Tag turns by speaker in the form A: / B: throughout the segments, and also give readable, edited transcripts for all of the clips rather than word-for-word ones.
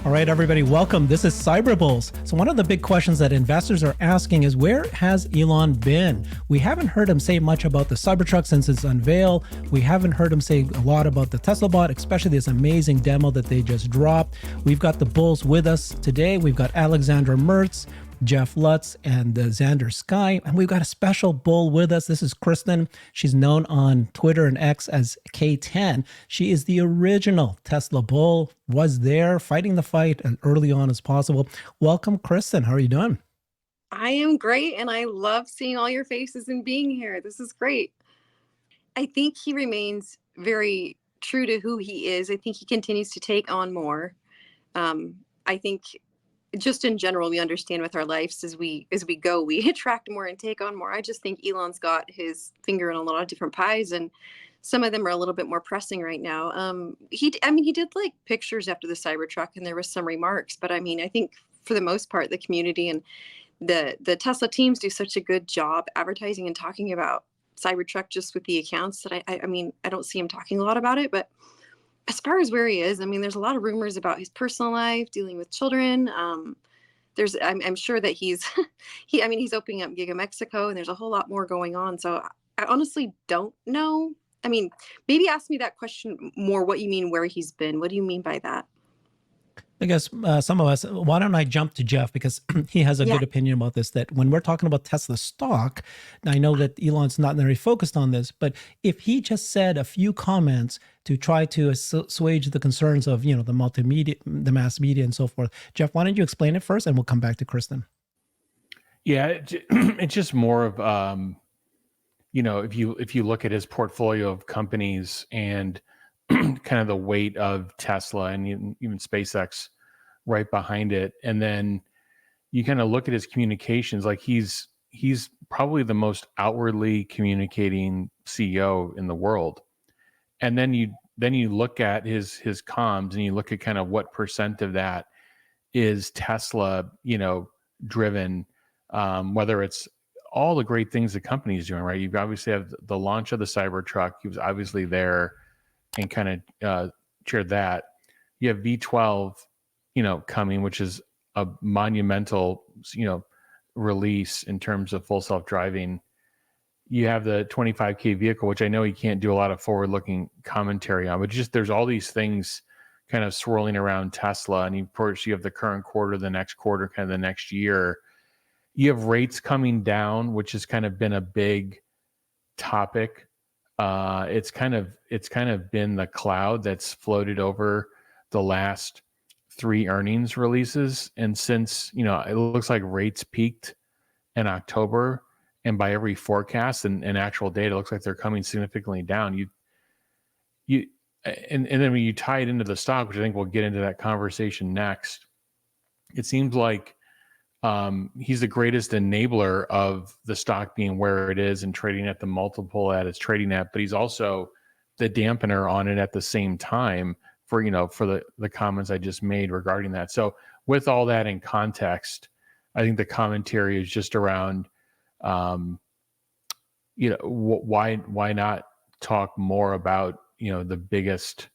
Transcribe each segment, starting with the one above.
A: All right, everybody, welcome. This is CyberBulls. So one of the big questions that investors are asking is, where has Elon been? We haven't heard him say much about the Cybertruck since its unveil. We haven't heard him say a lot about the Tesla bot, especially this amazing demo that they just dropped. We've got the bulls with us today. We've got Alexandra Mertz, Jeff Lutz, and Xander Sky. And we've got a special bull with us. This is Kristen. She's known on Twitter and X as K10. She is the original Tesla bull, was there fighting the fight as early on as possible. Welcome, Kristen. How are you doing?
B: I am great, and I love seeing all your faces and being here. This is great. I think he remains very true to who he is. I think he continues to take on more. I think just in general, we understand with our lives as we go, we attract more and take on more. I just think Elon's got his finger in a lot of different pies, and some of them are a little bit more pressing right now. He did like pictures after the Cybertruck, and there was some remarks, but I think for the most part, the community and the Tesla teams do such a good job advertising and talking about Cybertruck just with the accounts that I don't see him talking a lot about it. But as far as where he is, there's a lot of rumors about his personal life, dealing with children. I'm sure that he's he's opening up Giga Mexico, and there's a whole lot more going on. So I honestly don't know. Maybe ask me that question more. What you mean, where he's been? What do you mean by that?
A: I guess some of us, why don't I jump to Jeff, because he has a good opinion about this, that when we're talking about Tesla stock, I know that Elon's not very focused on this, but if he just said a few comments to try to assuage the concerns of, the multimedia, the mass media and so forth. Jeff, why don't you explain it first and we'll come back to Kristen.
C: Yeah, it's just more of, if you look at his portfolio of companies and kind of the weight of Tesla and even SpaceX right behind it, and then you kind of look at his communications, like he's probably the most outwardly communicating CEO in the world. And then you look at his comms, and you look at kind of what percent of that is Tesla, driven, whether it's all the great things the company's doing, right? You obviously have the launch of the Cybertruck. He was obviously there and kind of cheered that. You have V12, coming, which is a monumental, release in terms of full self-driving. You have the 25K vehicle, which I know he can't do a lot of forward-looking commentary on, but just there's all these things kind of swirling around Tesla. And of course, you have the current quarter, the next quarter, kind of the next year. You have rates coming down, which has kind of been a big topic. It's kind of been the cloud that's floated over the last 3 earnings releases. And since, it looks like rates peaked in October, and by every forecast and actual data, it looks like they're coming significantly down. And then when you tie it into the stock, which I think we'll get into that conversation next, it seems like he's the greatest enabler of the stock being where it is and trading at the multiple that it's trading at, but he's also the dampener on it at the same time for the comments I just made regarding that. So with all that in context, I think the commentary is just around, why not talk more about, the biggest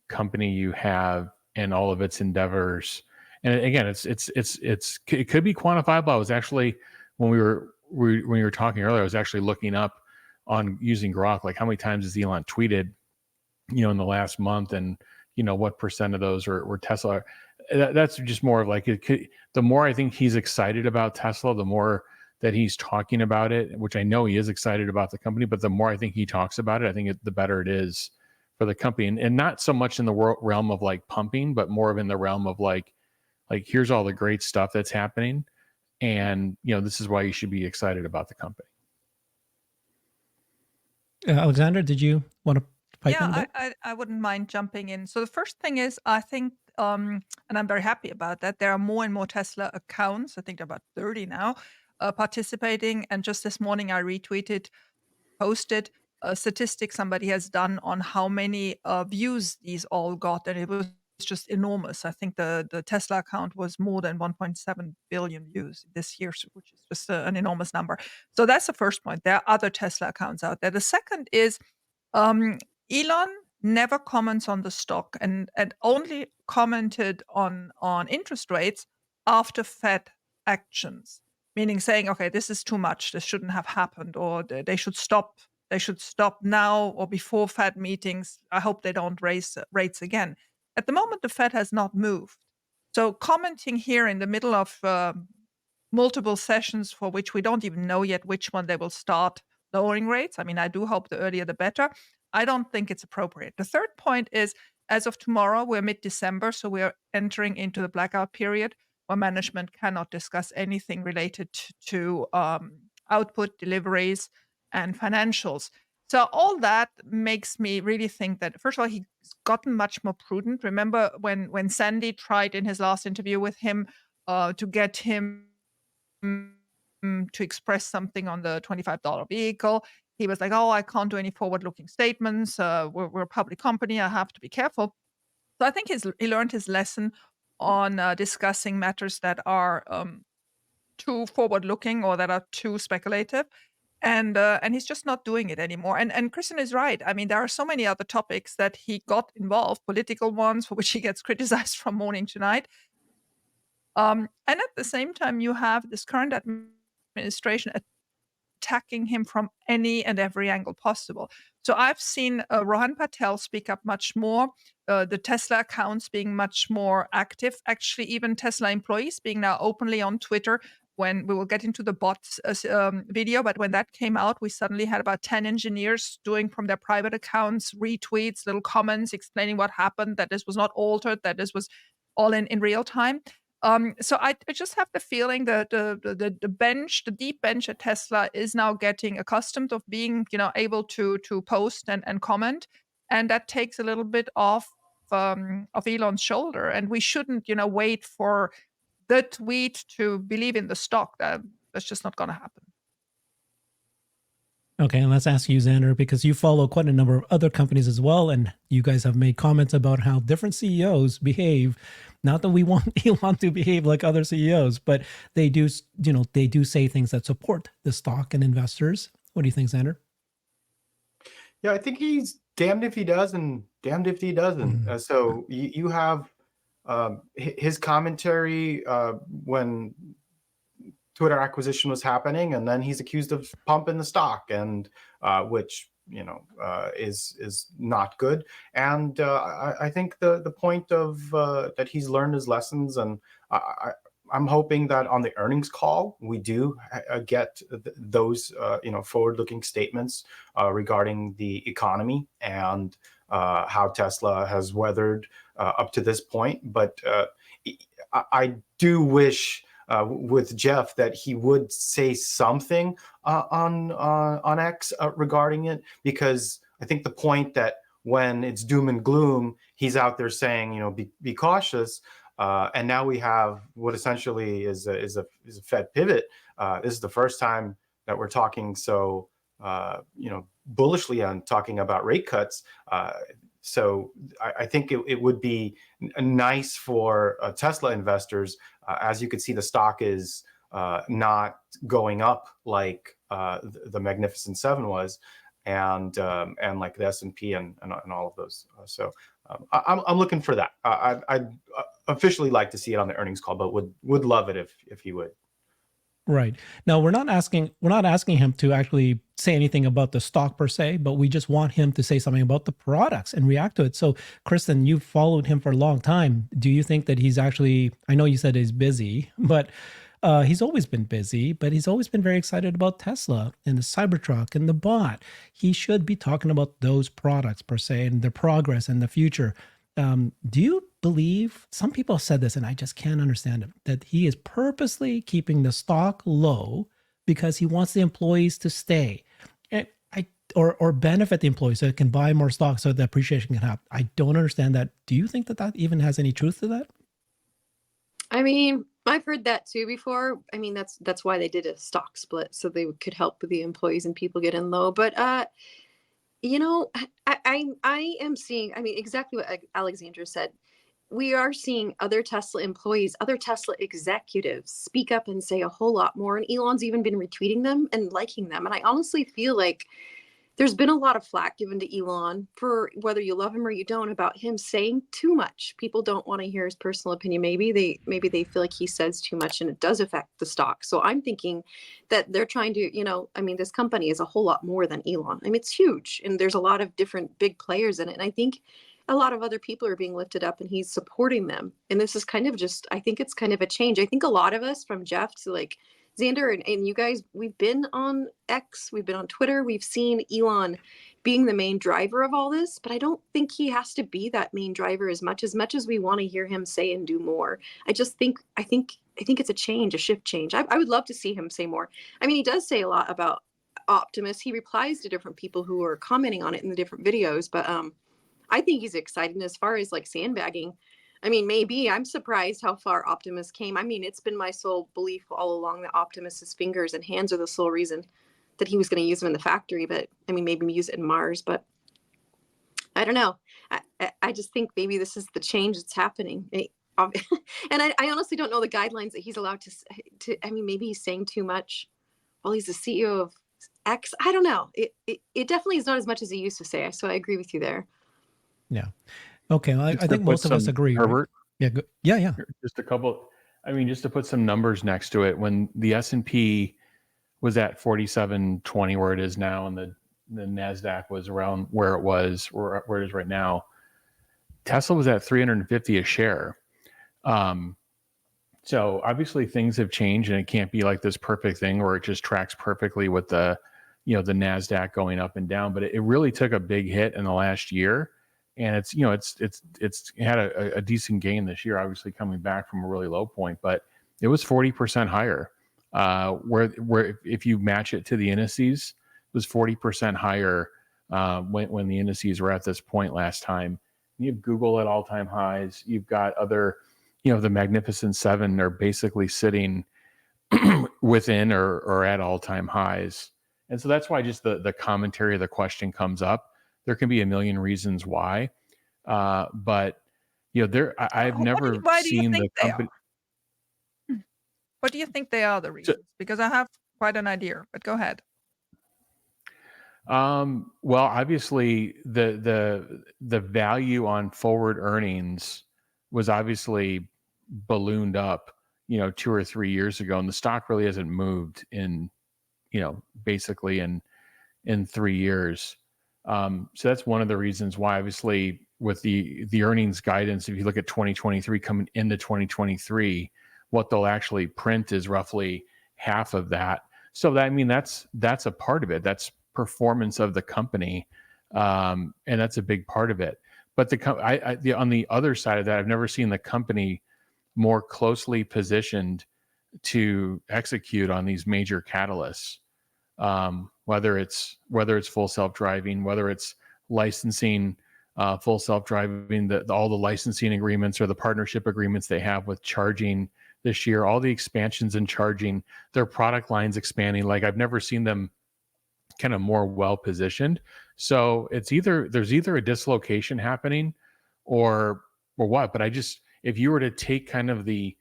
C: company you have and all of its endeavors. And again, it could be quantifiable. I was actually, when we were talking earlier, I was actually looking up on using Grok, like how many times has Elon tweeted, in the last month, and what percent of those were Tesla. That's just more of like, the more I think he's excited about Tesla, the more that he's talking about it, which I know he is excited about the company, but the more I think he talks about it, I think the better it is for the company, and not so much in the realm of like pumping, but more of in the realm of like here's all the great stuff that's happening, and this is why you should be excited about the company.
A: Alexandra, did you want to pipe in?
D: Yeah, I wouldn't mind jumping in. So the first thing is, I think, and I'm very happy about that, there are more and more Tesla accounts. I think there are about 30 now participating. And just this morning, I posted a statistic somebody has done on how many views these all got, and it was just enormous. I think the Tesla account was more than 1.7 billion views this year, which is just an enormous number. So that's the first point. There are other Tesla accounts out there. The second is Elon never comments on the stock and only commented on interest rates after Fed actions, meaning saying, okay, this is too much, this shouldn't have happened, or they should stop. They should stop now or before Fed meetings. I hope they don't raise rates again. At the moment, the Fed has not moved. So commenting here in the middle of multiple sessions for which we don't even know yet which one they will start lowering rates. I mean, I do hope the earlier the better. I don't think it's appropriate. The third point is, as of tomorrow, we're mid-December, so we're entering into the blackout period where management cannot discuss anything related to output, deliveries, and financials. So all that makes me really think that, first of all, he's gotten much more prudent. Remember when Sandy tried in his last interview with him to get him to express something on the $25 vehicle. He was like, oh, I can't do any forward-looking statements. We're a public company. I have to be careful. So I think he learned his lesson on discussing matters that are too forward-looking or that are too speculative. And he's just not doing it anymore. And Kristen is right. I mean, there are so many other topics that he got involved, political ones for which he gets criticized from morning to night. And at the same time, you have this current administration attacking him from any and every angle possible. So I've seen Rohan Patel speak up much more, the Tesla accounts being much more active, actually even Tesla employees being now openly on Twitter. When we will get into the bots video, but when that came out, we suddenly had about 10 engineers doing from their private accounts retweets, little comments explaining what happened, that this was not altered, that this was all in real time. So I just have the feeling that the bench, the deep bench at Tesla is now getting accustomed of being, able to post and comment, and that takes a little bit off Elon's shoulder. And we shouldn't, wait for the tweet to believe in the stock. That's just not going to happen.
A: Okay, and let's ask you, Xander, because you follow quite a number of other companies as well, and you guys have made comments about how different CEOs behave. Not that we want Elon to behave like other CEOs, but they do, they do say things that support the stock and investors. What do you think, Xander?
E: Yeah, I think he's damned if he does and damned if he doesn't. So you have his commentary when Twitter acquisition was happening, and then he's accused of pumping the stock, and which is not good. And I think the point of that he's learned his lessons, and I'm hoping that on the earnings call we do get those forward-looking statements regarding the economy and how Tesla has weathered up to this point. But I do wish with Jeff that he would say something on X regarding it, because I think the point that when it's doom and gloom, he's out there saying, be cautious. And now we have what essentially is a Fed pivot. This is the first time that we're talking so bullishly on talking about rate cuts. So I think it would be nice for Tesla investors. As you can see, the stock is not going up like the Magnificent Seven was, and like the S&P and all of those. So I'm looking for that. I'd officially like to see it on the earnings call, but would love it if he would.
A: Right. Now, we're not asking him to actually say anything about the stock per se, but we just want him to say something about the products and react to it. So, Kristen, you've followed him for a long time. Do you think that he's actually, I know you said he's busy, but he's always been busy, but he's always been very excited about Tesla and the Cybertruck and the bot. He should be talking about those products per se and their progress and the future. Do you believe, some people have said this and I just can't understand it, that he is purposely keeping the stock low because he wants the employees to stay or benefit the employees so it can buy more stock so the appreciation can happen? I don't understand that. Do you think that even has any truth to that? I
B: mean, I've heard that too before. I mean, that's why they did a stock split, so they could help with the employees and people get in low. But I am seeing, exactly what Alexandra said. We are seeing other Tesla employees, other Tesla executives speak up and say a whole lot more. And Elon's even been retweeting them and liking them. And I honestly feel like there's been a lot of flack given to Elon for whether you love him or you don't about him saying too much. People don't want to hear his personal opinion. Maybe they feel like he says too much and it does affect the stock. So I'm thinking that they're trying to, I mean, this company is a whole lot more than Elon. I mean, it's huge and there's a lot of different big players in it. And I think a lot of other people are being lifted up and he's supporting them. And this is kind of just, I think it's kind of a change. I think a lot of us, from Jeff to like Xander and you guys, we've been on X, we've been on Twitter, we've seen Elon being the main driver of all this, but I don't think he has to be that main driver as much as we want to hear him say and do more. I think it's a change, a shift change. I would love to see him say more. I mean, he does say a lot about Optimus. He replies to different people who are commenting on it in the different videos, but I think he's excited. And as far as like sandbagging, I mean, maybe I'm surprised how far Optimus came. I mean, it's been my sole belief all along that Optimus's fingers and hands are the sole reason that he was going to use them in the factory. But I mean, maybe use it in Mars, but I don't know. I just think maybe this is the change that's happening. And I honestly don't know the guidelines that he's allowed to, I mean, maybe he's saying too much while he's the CEO of X. I don't know. It definitely is not as much as he used to say. So I agree with you there.
A: Yeah. Okay. Well, I
C: Just to
A: think
C: put
A: most of us
C: some-
A: agree. right?
C: Herbert,
A: Yeah. Yeah.
C: just a couple. I mean, just to put some numbers next to it, when the S&P was at 4720, where it is now, and the NASDAQ was around where it was, where it is right now, Tesla was at 350 a share. So obviously things have changed, and it can't be like this perfect thing where it just tracks perfectly with the NASDAQ going up and down. But it really took a big hit in the last year. And it's had a decent gain this year, obviously coming back from a really low point, but it was 40% higher. Where if you match it to the indices, it was 40% higher when the indices were at this point last time. You have Google at all-time highs. You've got other, the Magnificent Seven are basically sitting within or at all-time highs. And so that's why just the commentary of the question comes up. There can be a million reasons why, but I've never
D: why do you
C: seen the
D: think they
C: company.
D: are? What do you think they are the reasons? Because I have quite an idea, but go ahead.
C: Well, obviously the value on forward earnings was obviously ballooned up, 2 or 3 years ago, and the stock really hasn't moved in, basically in 3 years. So that's one of the reasons why, obviously, with the earnings guidance, if you look at 2023 coming into 2023, what they'll actually print is roughly half of that. So that's a part of it. That's performance of the company, and that's a big part of it. But on the other side of that, I've never seen the company more closely positioned to execute on these major catalysts. Whether it's full self-driving, whether it's licensing, full self-driving, all the licensing agreements or the partnership agreements they have with charging this year, all the expansions in charging, their product lines expanding. Like, I've never seen them kind of more well positioned. So there's either a dislocation happening or what. But if you were to take kind of the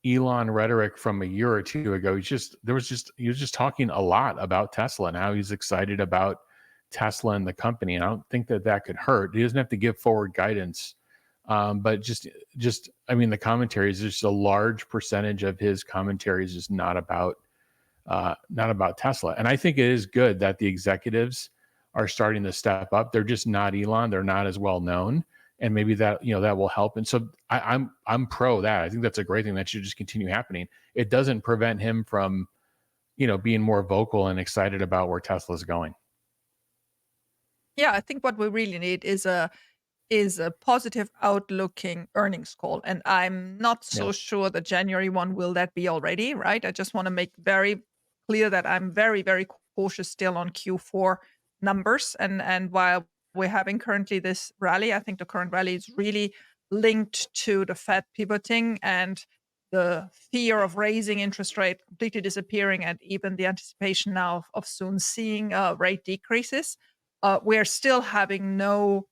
C: Elon rhetoric from a year or two ago, he was just talking a lot about Tesla and how he's excited about Tesla and the company. And I don't think that could hurt. He doesn't have to give forward guidance, but the commentary is just a large percentage of his commentary is just not about Tesla. And I think it is good that the executives are starting to step up. They're just not Elon. They're not as well known. And maybe that will help. And so I'm pro that. I think that's a great thing that should just continue happening. It doesn't prevent him from, being more vocal and excited about where Tesla's going.
D: Yeah, I think what we really need is a positive outlooking earnings call. And I'm not so sure the January one will that be already, right? I just want to make very clear that I'm very, very cautious still on Q4 numbers. And while we're having currently this rally, I think the current rally is really linked to the Fed pivoting and the fear of raising interest rate completely disappearing, and even the anticipation now of soon seeing rate decreases. We're still having no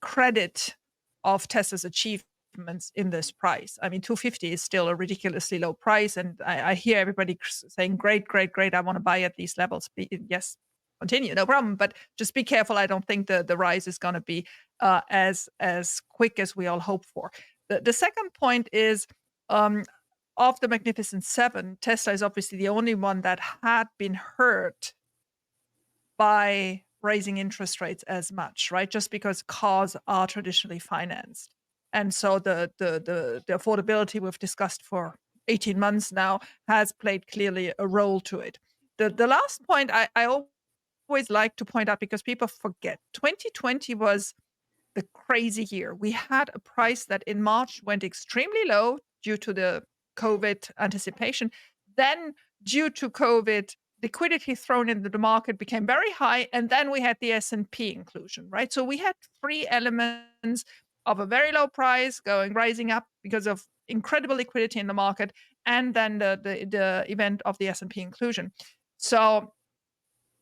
D: credit of Tesla's achievements in this price. I mean, 250 is still a ridiculously low price, and I hear everybody saying, "Great, great, great! I want to buy at these levels." Yes, continue, no problem. But just be careful. I don't think the rise is going to be as quick as we all hope for. The second point is, of the Magnificent Seven, Tesla is obviously the only one that had been hurt by raising interest rates as much, right? Just because cars are traditionally financed. And so the affordability we've discussed for 18 months now has played clearly a role to it. The last point I always like to point out, because people forget, 2020 was the crazy year. We had a price that in March went extremely low due to the COVID anticipation. Then, due to COVID, liquidity thrown into the market became very high, and then we had the S&P inclusion, right? So we had three elements of a very low price rising up because of incredible liquidity in the market, and then the event of the S&P inclusion. So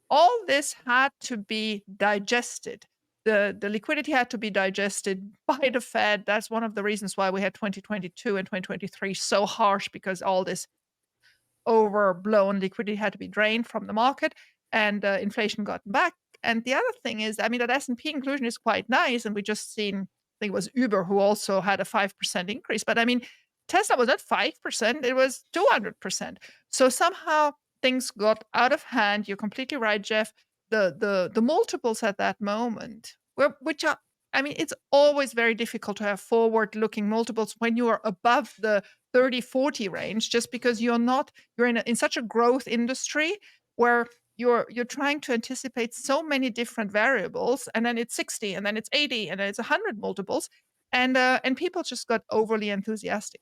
D: all this had to be digested. The liquidity had to be digested by the Fed. That's one of the reasons why we had 2022 and 2023 so harsh, because all this overblown liquidity had to be drained from the market, and inflation gotten back. And the other thing is, I mean, that S&P inclusion is quite nice, and we just seen, I think it was Uber who also had a 5% increase. But I mean, Tesla was not 5%, it was 200%. So somehow things got out of hand. You're completely right, Jeff. The multiples at that moment which are, I mean, it's always very difficult to have forward-looking multiples when you are above the 30-40 range, just because you're in such a growth industry where you're trying to anticipate so many different variables, and then it's 60, and then it's 80, and then it's 100 multiples, and people just got overly enthusiastic.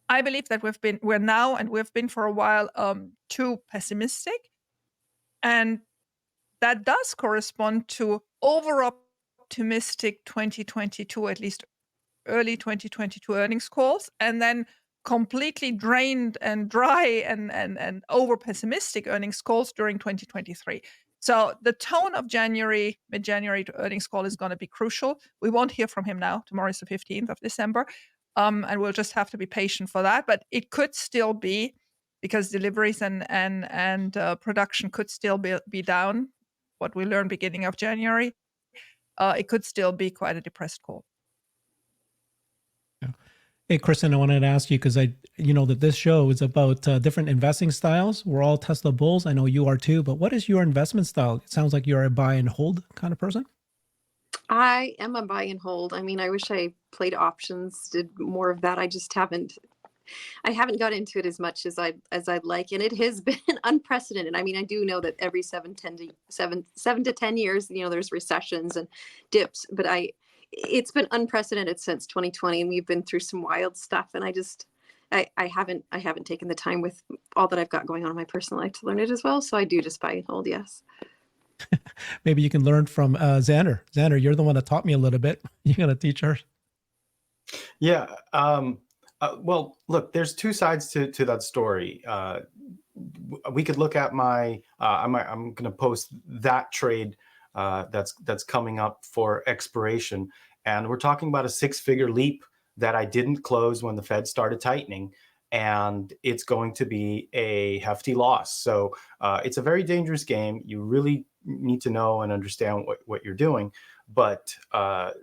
D: I believe that we're now, and we've been for a while, too pessimistic, and that does correspond to over-optimistic 2022, at least early 2022 earnings calls, and then completely drained and dry and over-pessimistic earnings calls during 2023. So the tone of mid-January to earnings call is going to be crucial. We won't hear from him now. Tomorrow is the 15th of December, and we'll just have to be patient for that. But it could still be, because deliveries and production could still be down, what we learned beginning of January, it could still be quite a depressed call.
A: Yeah. Hey, Kristen, I wanted to ask you, because you know that this show is about different investing styles. We're all Tesla bulls. I know you are too, but what is your investment style? It sounds like you're a buy and hold kind of person.
B: I am a buy and hold. I mean, I wish I played options, did more of that. I just haven't got into it as much as I'd like, and it has been unprecedented. I mean, I do know that every 7 to 10 years, you know, there's recessions and dips, but it's been unprecedented since 2020, and we've been through some wild stuff. And I haven't taken the time with all that I've got going on in my personal life to learn it as well. So I do just buy and hold. Yes.
A: Maybe you can learn from Xander. Xander, you're the one that taught me a little bit. You're gonna teach her.
E: Yeah. Well, look, there's two sides to that story. We could look at my. I'm going to post that trade that's coming up for expiration, and we're talking about a 6-figure leap that I didn't close when the Fed started tightening, and it's going to be a hefty loss. So it's a very dangerous game. You really need to know and understand what you're doing. But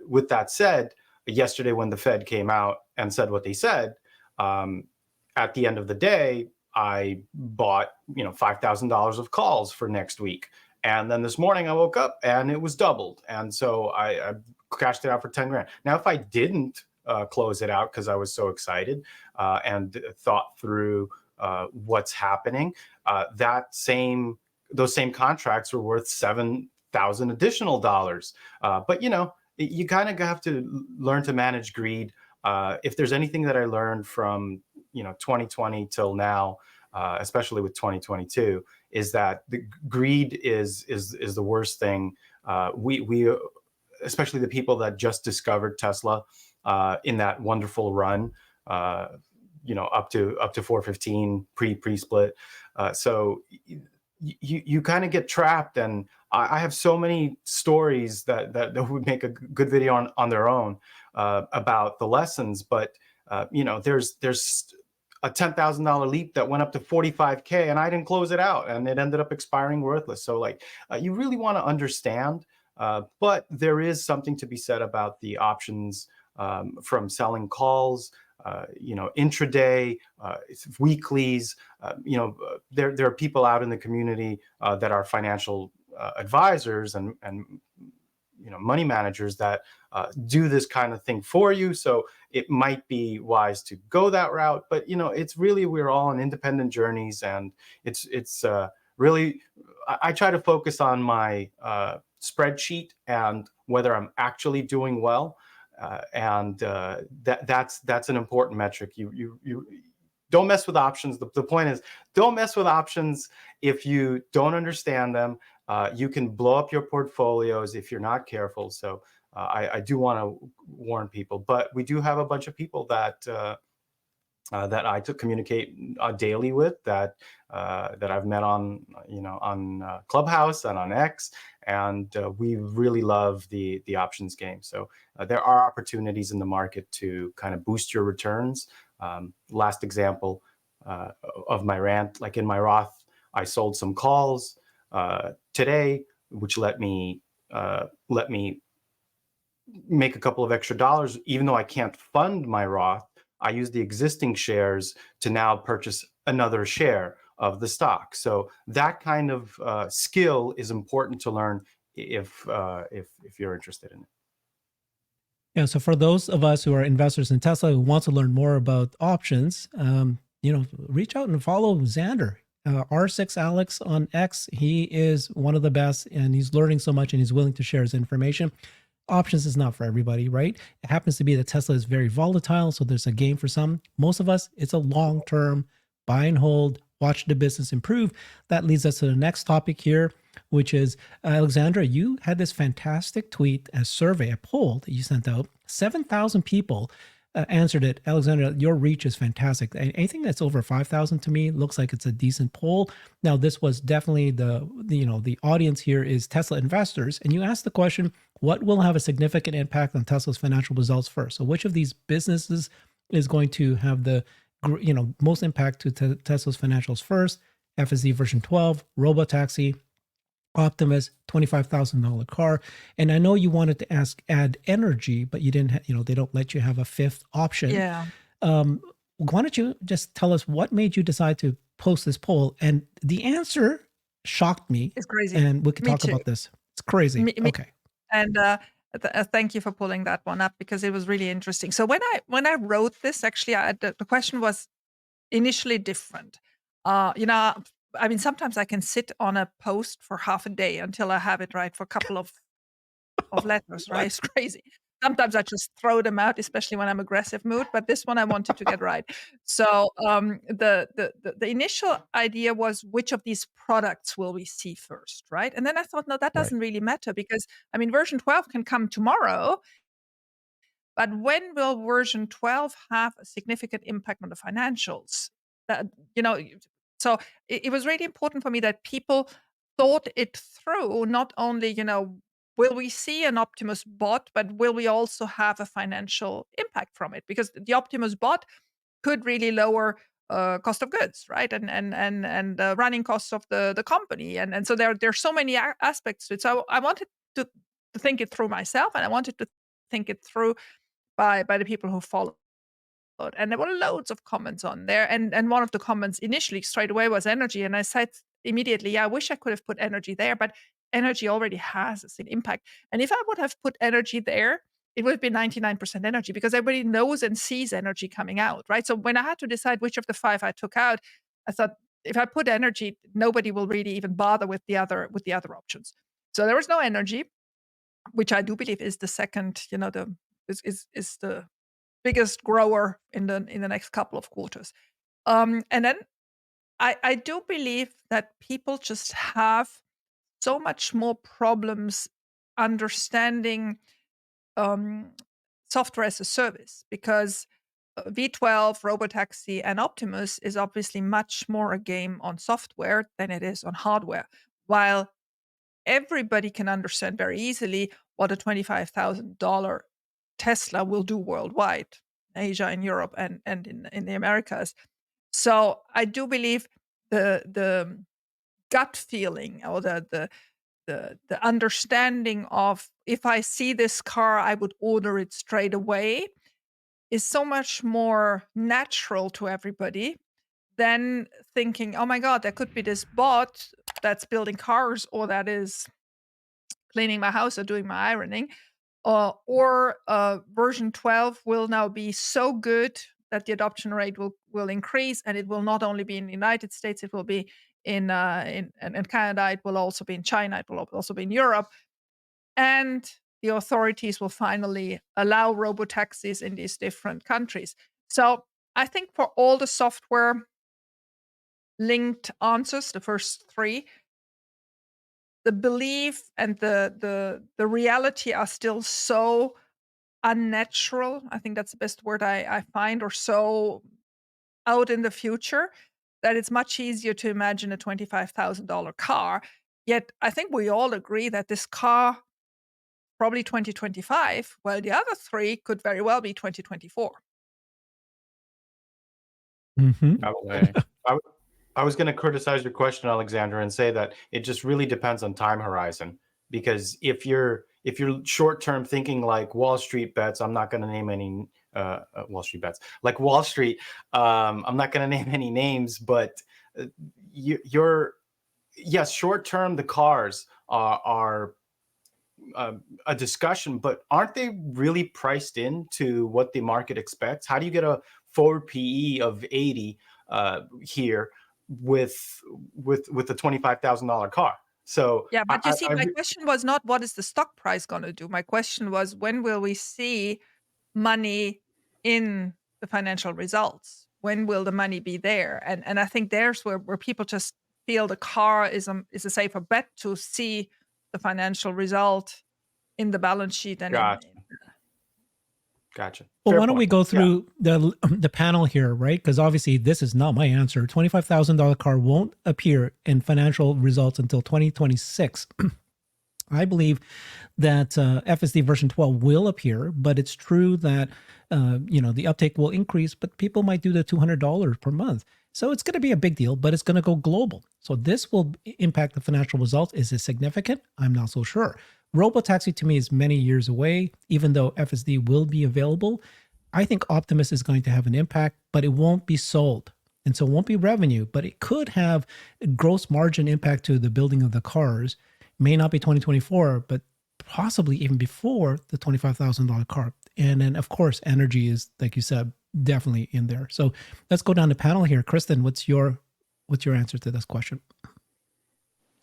E: with that said, yesterday when the Fed came out and said what they said, at the end of the day, I bought $5,000 of calls for next week. And then this morning I woke up and it was doubled. And so I cashed it out for 10 grand. Now, if I didn't close it out because I was so excited and thought through what's happening, those same contracts were worth $7,000 additional dollars. But you kind of have to learn to manage greed. If there's anything that I learned from 2020 till now, especially with 2022, is that the greed is the worst thing. We especially the people that just discovered Tesla in that wonderful run, up to 415 pre-split. So you kind of get trapped, and I have so many stories that would make a good video on their own about the lessons. But there's a $10,000 leap that went up to 45K, and I didn't close it out, and it ended up expiring worthless. So like, you really want to understand, but there is something to be said about the options, from selling calls, intraday, weeklies. There are people out in the community that are financial advisors and money managers that do this kind of thing for you. So it might be wise to go that route. But it's really, we're all on independent journeys, and it's really, I try to focus on my spreadsheet and whether I'm actually doing well. That's an important metric. You don't mess with options. The point is, don't mess with options if you don't understand them. You can blow up your portfolios if you're not careful. So I do want to warn people, but we do have a bunch of people that I communicate daily with, that I've met on Clubhouse and on X, and we really love the options game. So there are opportunities in the market to kind of boost your returns. Last example of my rant, like in my Roth, I sold some calls today, which let me make a couple of extra dollars. Even though I can't fund my Roth, I use the existing shares to now purchase another share of the stock. So that kind of skill is important to learn if you're interested in it.
A: Yeah. So for those of us who are investors in Tesla who want to learn more about options, reach out and follow Xander. R6 Alex on X. He is one of the best, and he's learning so much, and he's willing to share his information. Options is not for everybody, right? It happens to be that Tesla is very volatile, so there's a game for some. Most of us, it's a long-term buy and hold, watch the business improve. That leads us to the next topic here, which is, Alexandra, you had this fantastic tweet, a survey, a poll that you sent out. 7,000 people answered it. Alexandra, your reach is fantastic. Anything that's over 5,000 to me looks like it's a decent poll. Now, this was definitely the audience here is Tesla investors, and you asked the question, what will have a significant impact on Tesla's financial results first? So which of these businesses is going to have the most impact to Tesla's financials first? FSD version 12, Robotaxi, Optimus, $25,000 car. And I know you wanted to add energy, but you didn't, they don't let you have a fifth option.
D: Yeah.
A: Why don't you just tell us what made you decide to post this poll? And the answer shocked me.
D: It's crazy.
A: And we can
D: Me
A: talk
D: too.
A: about this. It's crazy. Okay.
D: And thank you for pulling that one up, because it was really interesting. So when I wrote this, actually, the question was initially different. Sometimes I can sit on a post for half a day until I have it right for a couple of letters, right? It's crazy. Sometimes I just throw them out, especially when I'm aggressive mood. But this one I wanted to get right. So the initial idea was, which of these products will we see first, right? And then I thought, no, that doesn't really matter, because version 12 can come tomorrow. But when will version 12 have a significant impact on the financials? So it was really important for me that people thought it through. Not only, will we see an Optimus bot, but will we also have a financial impact from it? Because the Optimus bot could really lower cost of goods, right? And running costs of the company. And so there's so many aspects to it. So I wanted to think it through myself, and I wanted to think it through by the people who followed. And there were loads of comments on there. And one of the comments initially straight away was energy. And I said immediately, yeah, I wish I could have put energy there, but energy already has an impact. And if I would have put energy there, it would be 99% energy, because everybody knows and sees energy coming out, right? So when I had to decide which of the 5 I took out, I thought, if I put energy, nobody will really even bother with the other options. So there was no energy, which I do believe is the second, is the biggest grower in the next couple of quarters. And then I do believe that people just have so much more problems understanding software as a service, because V12, Robotaxi, and Optimus is obviously much more a game on software than it is on hardware. While everybody can understand very easily what a $25,000 Tesla will do worldwide, Asia and Europe and in the Americas. So I do believe the gut feeling, or the understanding of, if I see this car, I would order it straight away, is so much more natural to everybody than thinking, oh my God, there could be this bot that's building cars, or that is cleaning my house or doing my ironing. Or version 12 will now be so good that the adoption rate will increase, and it will not only be in the United States, it will be in Canada, it will also be in China, it will also be in Europe, and the authorities will finally allow robotaxis in these different countries. So I think for all the software linked answers, the first three, the belief and the reality are still so unnatural. I think that's the best word I find, or so out in the future, that it's much easier to imagine a $25,000 car. Yet I think we all agree that this car, probably 2025, while the other three could very well be 2024.
A: Mm-hmm.
C: By the way,
E: I was going to criticize your question, Alexandra, and say that it just really depends on time horizon. Because if you're short term thinking like Wall Street bets, I'm not going to name any Wall Street bets, like Wall Street. I'm not going to name any names, but you're yes, short term the cars are a discussion, but aren't they really priced into what the market expects? How do you get a forward PE of 80 here with a $25,000 car? So
D: Yeah, but you see,
E: I
D: my question was not what is the stock price going to do. My question was, when will we see money in the financial results? When will the money be there? And I think there's where people just feel the car is a safer bet, to see the financial result in the balance sheet and
E: Gotcha. Gotcha.
A: Well,
E: Fair
A: why don't we
E: point.
A: go through the panel here, right? Because obviously this is not my answer. $25,000 car won't appear in financial results until 2026. I believe that FSD version 12 will appear, but it's true that the uptake will increase, but people might do the $200 per month. So it's going to be a big deal, but it's going to go global. So this will impact the financial results. Is it significant? I'm not so sure. Robotaxi to me is many years away, even though FSD will be available. I think Optimus is going to have an impact, but it won't be sold. And so it won't be revenue, but it could have a gross margin impact to the building of the cars. May not be 2024, but possibly even before the $25,000 car. And then, of course, energy is, like you said, definitely in there. So let's go down the panel here. Kristen, what's your answer to this question?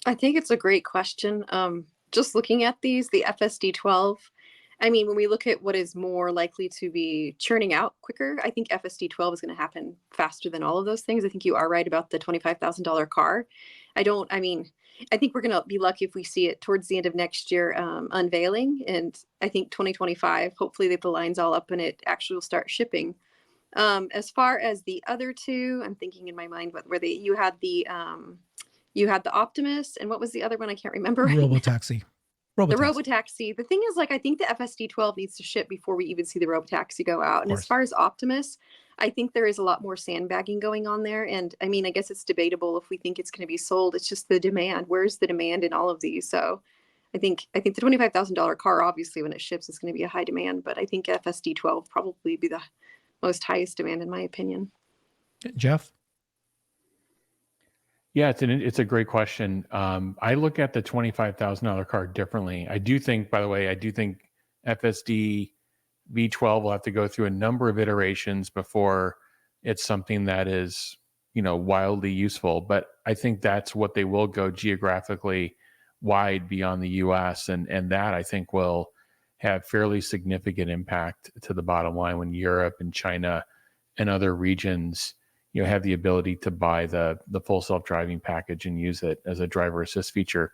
B: I think it's a great question. Just looking at these, the FSD 12, I mean, when we look at what is more likely to be churning out quicker, I think FSD 12 is going to happen faster than all of those things. I think you are right about the $25,000 car. I think we're going to be lucky if we see it towards the end of next year unveiling. And I think 2025, hopefully the line's all up and it actually will start shipping. As far as the other two, I'm thinking in my mind where you had the Optimus, and what was the other one? I can't remember.
A: Robotaxi.
B: The Robotaxi. The thing is, I think the FSD 12 needs to ship before we even see the Robotaxi go out. And as far as Optimus, I think there is a lot more sandbagging going on there. And I mean, I guess it's debatable if we think it's going to be sold. It's just the demand. Where's the demand in all of these? So I think the $25,000 car, obviously, when it ships, is going to be a high demand. But I think FSD 12 probably be the most highest demand, in my opinion.
A: Jeff?
C: Yeah, it's a great question. I look at the $25,000 car differently. I do think FSD V12 will have to go through a number of iterations before it's something that is, wildly useful. But I think that's what they will go geographically wide beyond the US. And that I think will have fairly significant impact to the bottom line when Europe and China and other regions have the ability to buy the full self-driving package and use it as a driver assist feature.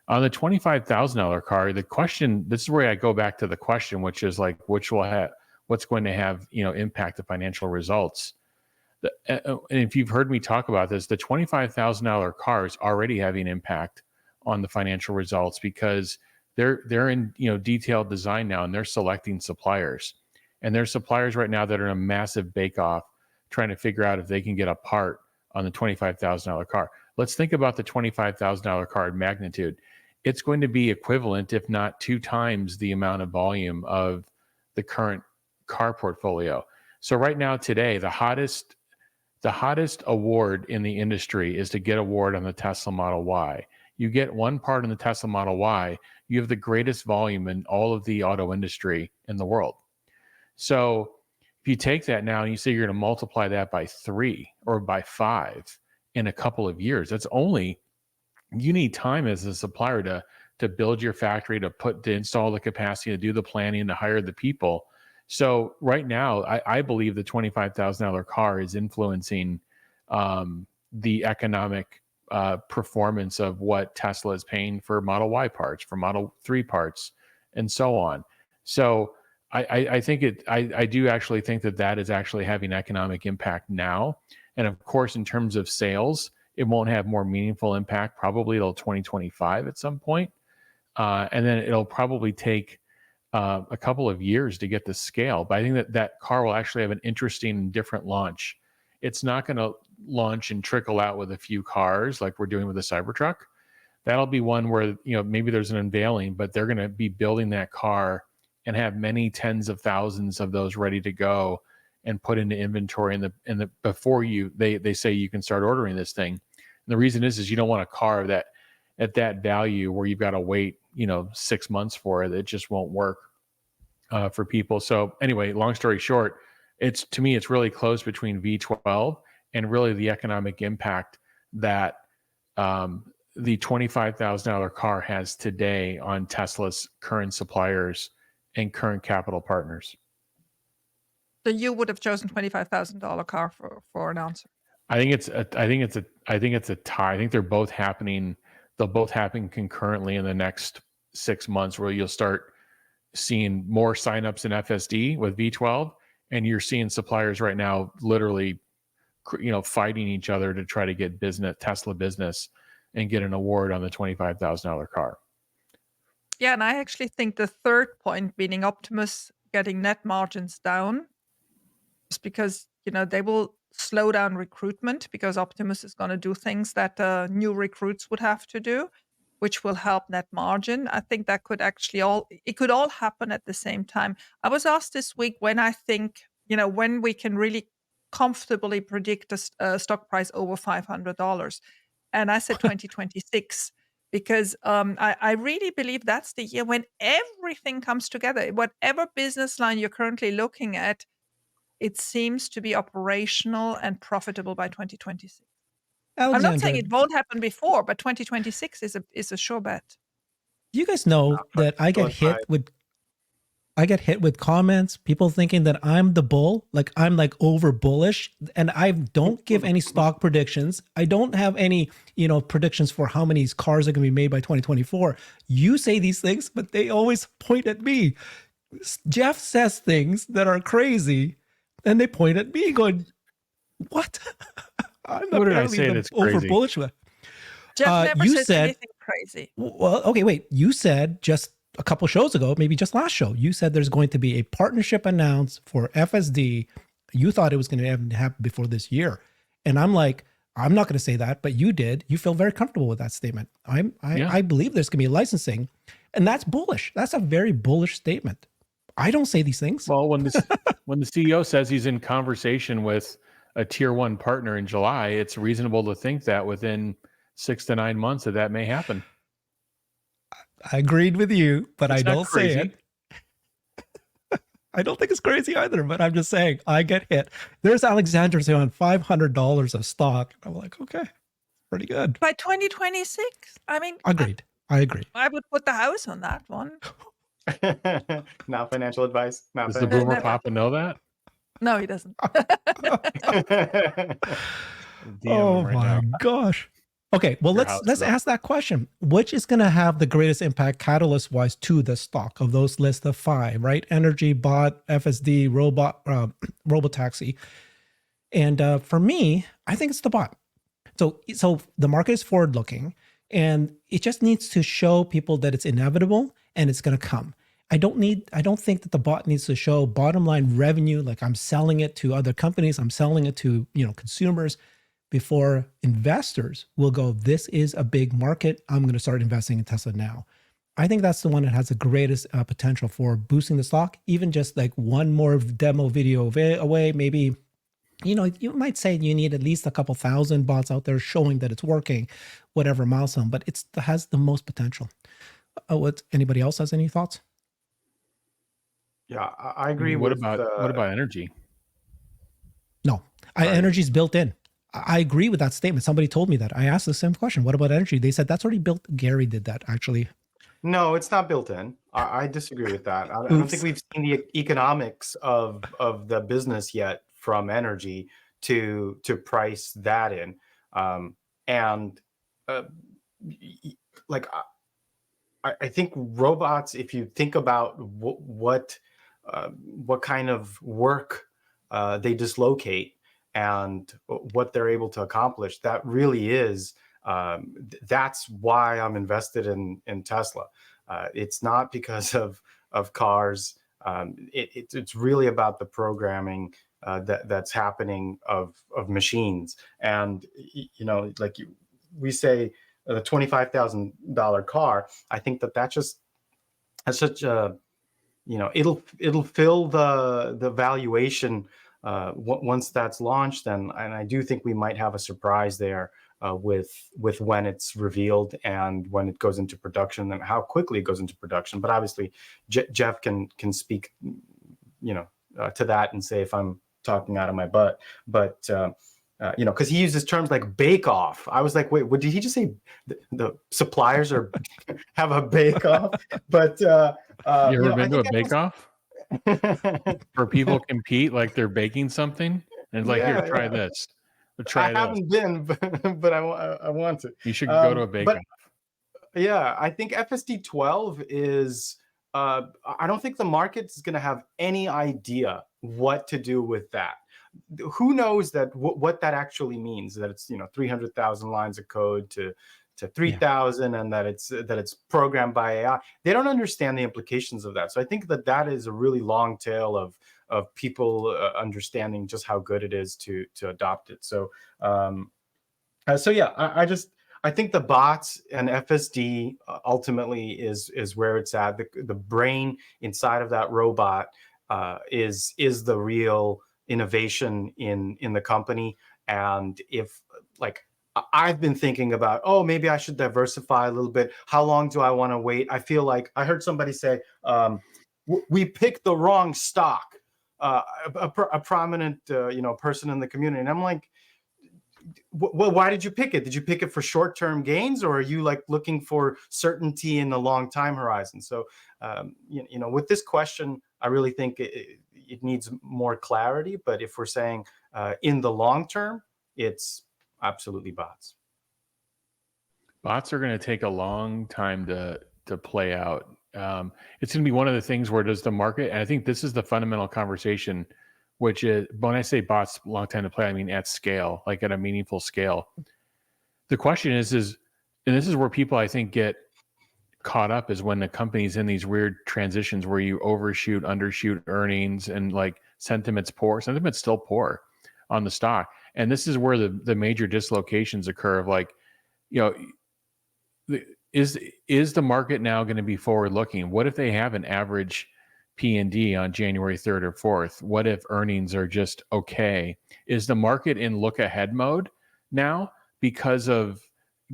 C: On the $25,000 car, the question, this is where I go back to the question, which is like, what's going to have, impact the financial results. And if you've heard me talk about this, the $25,000 car is already having impact on the financial results because they're in, detailed design now, and they're selecting suppliers. And there's suppliers right now that are in a massive bake-off trying to figure out if they can get a part on the $25,000 car. Let's think about the $25,000 car in magnitude. It's going to be equivalent, if not 2 times the amount of volume of the current car portfolio. So right now, today, the hottest award in the industry is to get award on the Tesla Model Y. You get one part in the Tesla Model Y, you have the greatest volume in all of the auto industry in the world. So if you take that now and you say you're going to multiply that by 3 or by 5 in a couple of years, you need time as a supplier to build your factory, to install the capacity, to do the planning, to hire the people. So right now, I believe the $25,000 car is influencing the economic performance of what Tesla is paying for Model Y parts, for Model 3 parts, and so on. So I do actually think that is actually having economic impact now. And of course, in terms of sales, it won't have more meaningful impact probably till 2025 at some point. And then it'll probably take a couple of years to get the scale. But I think that car will actually have an interesting and different launch. It's not going to launch and trickle out with a few cars like we're doing with the Cybertruck. That'll be one where, maybe there's an unveiling, but they're going to be building that car and have many tens of thousands of those ready to go and put into inventory before they say you can start ordering this thing. And the reason is you don't want a car that at that value where you've got to wait 6 months for it. It just won't work for people. So anyway, long story short, to me it's really close between V12 and really the economic impact that the $25,000 car has today on Tesla's current suppliers and current capital partners.
D: So you would have chosen $25,000 car for an answer.
C: I think it's a tie. I think they're both happening. They'll both happen concurrently in the next 6 months, where you'll start seeing more signups in FSD with V12, and you're seeing suppliers right now literally, fighting each other to try to get Tesla business and get an award on the $25,000 car.
D: Yeah, and I actually think the third point, meaning Optimus getting net margins down, is because they will slow down recruitment, because Optimus is going to do things that new recruits would have to do, which will help net margin. I think that could actually could all happen at the same time. I was asked this week when I think, when we can really comfortably predict a stock price over $500. And I said 2026, because I really believe that's the year when everything comes together. Whatever business line you're currently looking at, it seems to be operational and profitable by 2026.
A: Alexandra,
D: I'm not saying it won't happen before, but 2026 is a sure bet.
A: you guys know that I get hit with comments, people thinking that I'm the bull, like I'm like over bullish, and I don't give any stock predictions. I don't have any, predictions for how many cars are going to be made by 2024. You say these things, but they always point at me. Jeff says things that are crazy, and they point at me going, what? I'm
C: What did I say that's
A: over
C: crazy?
A: bullish.
D: Jeff never
A: you
D: says
A: said
D: anything crazy.
A: Well, okay, wait. You said just a couple shows ago, maybe just last show, you said there's going to be a partnership announced for FSD. You thought it was going to happen before this year. And I'm like, I'm not going to say that, but you did. You feel very comfortable with that statement. I believe there's going to be licensing, and that's bullish. That's a very bullish statement. I don't say these things.
C: Well, when the CEO says he's in conversation with a tier 1 partner in July, it's reasonable to think that within 6 to 9 months that may happen.
A: I agreed with you, but
C: It's
A: I
C: not
A: don't say
C: crazy.
A: it. I don't think it's crazy either, but I'm just saying I get hit. There's Alexandra saying on $500 of stock. I'm like, okay, pretty good.
D: By 2026, I mean,
A: Agreed. I agree.
D: I would put the house on that one.
E: Not financial advice.
C: Does the boomer papa know that?
D: No, he doesn't.
A: Oh my gosh. Okay, well, let's ask that question. Which is going to have the greatest impact catalyst-wise to the stock of those list of 5, right? Energy, bot, FSD, robot, robotaxi. And for me, I think it's the bot. So the market is forward-looking, and it just needs to show people that it's inevitable and it's going to come. I don't think that the bot needs to show bottom line revenue, like I'm selling it to other companies, I'm selling it to, consumers, before investors will go, this is a big market, I'm going to start investing in Tesla now. I think that's the one that has the greatest potential for boosting the stock. Even just like one more demo video away, maybe, you might say you need at least a couple thousand bots out there showing that it's working, whatever milestone, but it has the most potential. Anybody else has any thoughts?
E: Yeah, I agree
C: What
E: with.
C: about energy?
A: No, energy's built in. I agree with that statement. Somebody told me that. I asked the same question. What about energy? They said that's already built. Gary did that, actually.
E: No, it's not built in. I disagree with that. I don't think we've seen the economics of the business yet from energy to price that in. I think robots, if you think about what kind of work they dislocate and what they're able to accomplish, that really is, that's why I'm invested in Tesla. It's not because of cars. It's really about the programming that's happening of machines. And, we say the $25,000 car, I think that's such a, it'll fill the valuation once that's launched, and I do think we might have a surprise there with when it's revealed and when it goes into production and how quickly it goes into production. But obviously, Jeff can speak, to that and say if I'm talking out of my butt. But because he uses terms like bake off. I was like, wait, what did he just say? The suppliers have a bake off? But
C: you ever been to a bake off? Where people compete like they're baking something and it's like, here, try this.
E: I haven't been, but I want to.
C: You should go to a bake off.
E: Yeah, I think FSD 12 is. I don't think the market is going to have any idea what to do with that. Who knows that what that actually means? That it's 300,000 lines of code to 3,000, and that it's programmed by AI. They don't understand the implications of that. So I think that is a really long tail of people understanding just how good it is to adopt it. So yeah, I think the bots and FSD ultimately is where it's at. The brain inside of that robot is the real innovation in the company. And if I've been thinking about, maybe I should diversify a little bit. How long do I want to wait? I feel like I heard somebody say, we picked the wrong stock, a prominent person in the community. And I'm like, well, why did you pick it? Did you pick it for short-term gains, or are you looking for certainty in the long time horizon? So, with this question, I really think it needs more clarity. But if we're saying in the long term, it's absolutely bots.
C: Bots are going to take a long time to play out. It's going to be one of the things where does the market, and I think this is the fundamental conversation, which is, when I say bots, long time to play, I mean at scale, like at a meaningful scale. The question is, and this is where people I think get caught up, is when the company's in these weird transitions where you overshoot, undershoot earnings, and sentiment's poor. Sentiment's still poor on the stock. And this is where the major dislocations occur of is the market now going to be forward looking? What if they have an average P&D on January 3rd or 4th? What if earnings are just okay? Is the market in look ahead mode now because of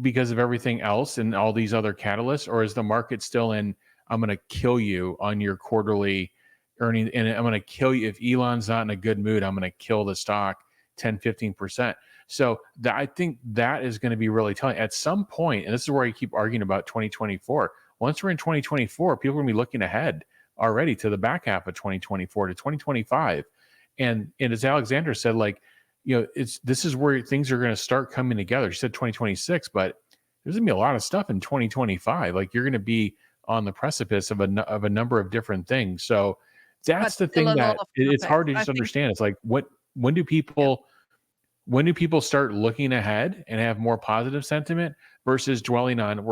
C: everything else and all these other catalysts? Or is the market still in, I'm going to kill you on your quarterly earnings, and I'm going to kill you if Elon's not in a good mood, I'm going to kill the stock 10-15%. So I think that is going to be really telling at some point. And this is where I keep arguing about 2024. Once we're in 2024, people are going to be looking ahead already to the back half of 2024 to 2025. And as Alexandra said, this is where things are going to start coming together. She said 2026, but there's going to be a lot of stuff in 2025. You're going to be on the precipice of a number of different things. So that's the thing that it's hard to just understand. It's when do people When do people start looking ahead and have more positive sentiment versus dwelling on,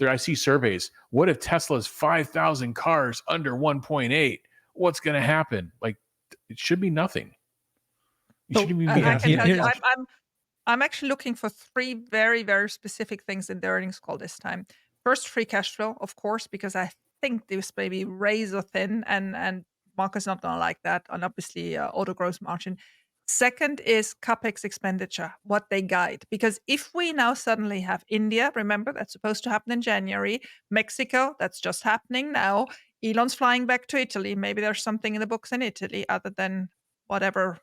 C: I see surveys. What if Tesla's 5,000 cars under 1.8? What's going to happen? Like, it should be nothing. You shouldn't even be
D: I
C: asking
D: can tell
C: that
D: you,
C: question.
D: I'm actually looking for 3 very, very specific things in the earnings call this time. First, free cash flow, of course, because I think this may be razor thin, and Marcus not going to like that, and obviously auto gross margin. Second is capex expenditure, what they guide. Because if we now suddenly have India, remember that's supposed to happen in January, Mexico, that's just happening now. Elon's flying back to Italy. Maybe there's something in the books in Italy other than whatever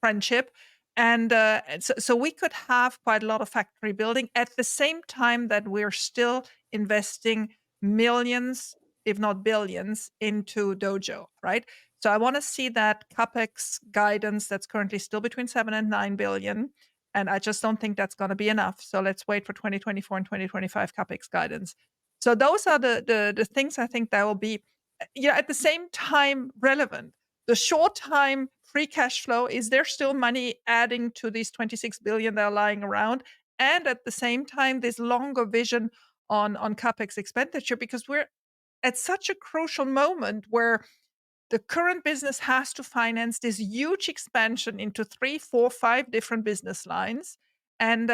D: friendship. And so we could have quite a lot of factory building at the same time that we're still investing millions, if not billions, into Dojo, right? So I want to see that capex guidance that's currently still between 7 and 9 billion. And I just don't think that's going to be enough. So let's wait for 2024 and 2025 capex guidance. So those are the things I think that will be, at the same time relevant. The short time free cash flow, is there still money adding to these 26 billion that are lying around? And at the same time, this longer vision on capex expenditure, because we're at such a crucial moment where the current business has to finance this huge expansion into 3, 4, 5 different business lines. And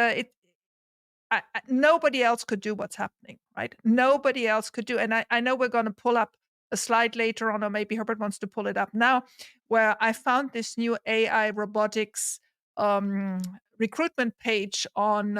D: nobody else could do what's happening, right? Nobody else could do. And I know we're going to pull up a slide later on, or maybe Herbert wants to pull it up now, where I found this new AI robotics recruitment page on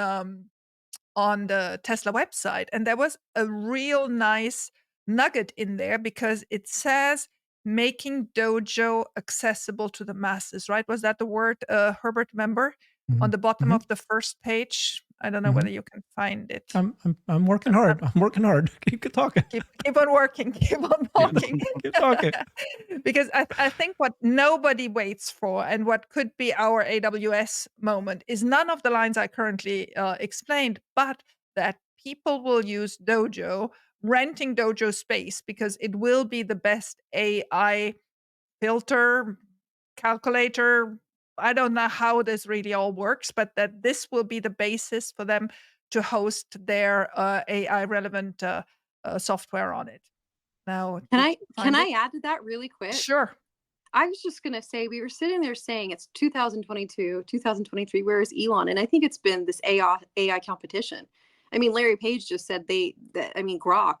D: the Tesla website. And there was a real nice nugget in there because it says making Dojo accessible to the masses, right? Was that the word, Herbert, remember? On the bottom of the first page. I don't know whether you can find it.
A: I'm working hard. I'm working hard. Keep talking.
D: Keep on working. Keep on talking.
A: Keep talking.
D: Because I think what nobody waits for, and what could be our AWS moment, is none of the lines I currently explained, but that people will use Dojo, renting Dojo space, because it will be the best AI filter, calculator. I don't know how this really all works, but that this will be the basis for them to host their AI relevant software on it. Now,
B: can I add to that really quick?
D: Sure.
B: I was just going to say, we were sitting there saying it's 2022, 2023, where is Elon? And I think it's been this AI competition. I mean, Larry Page just said Grok,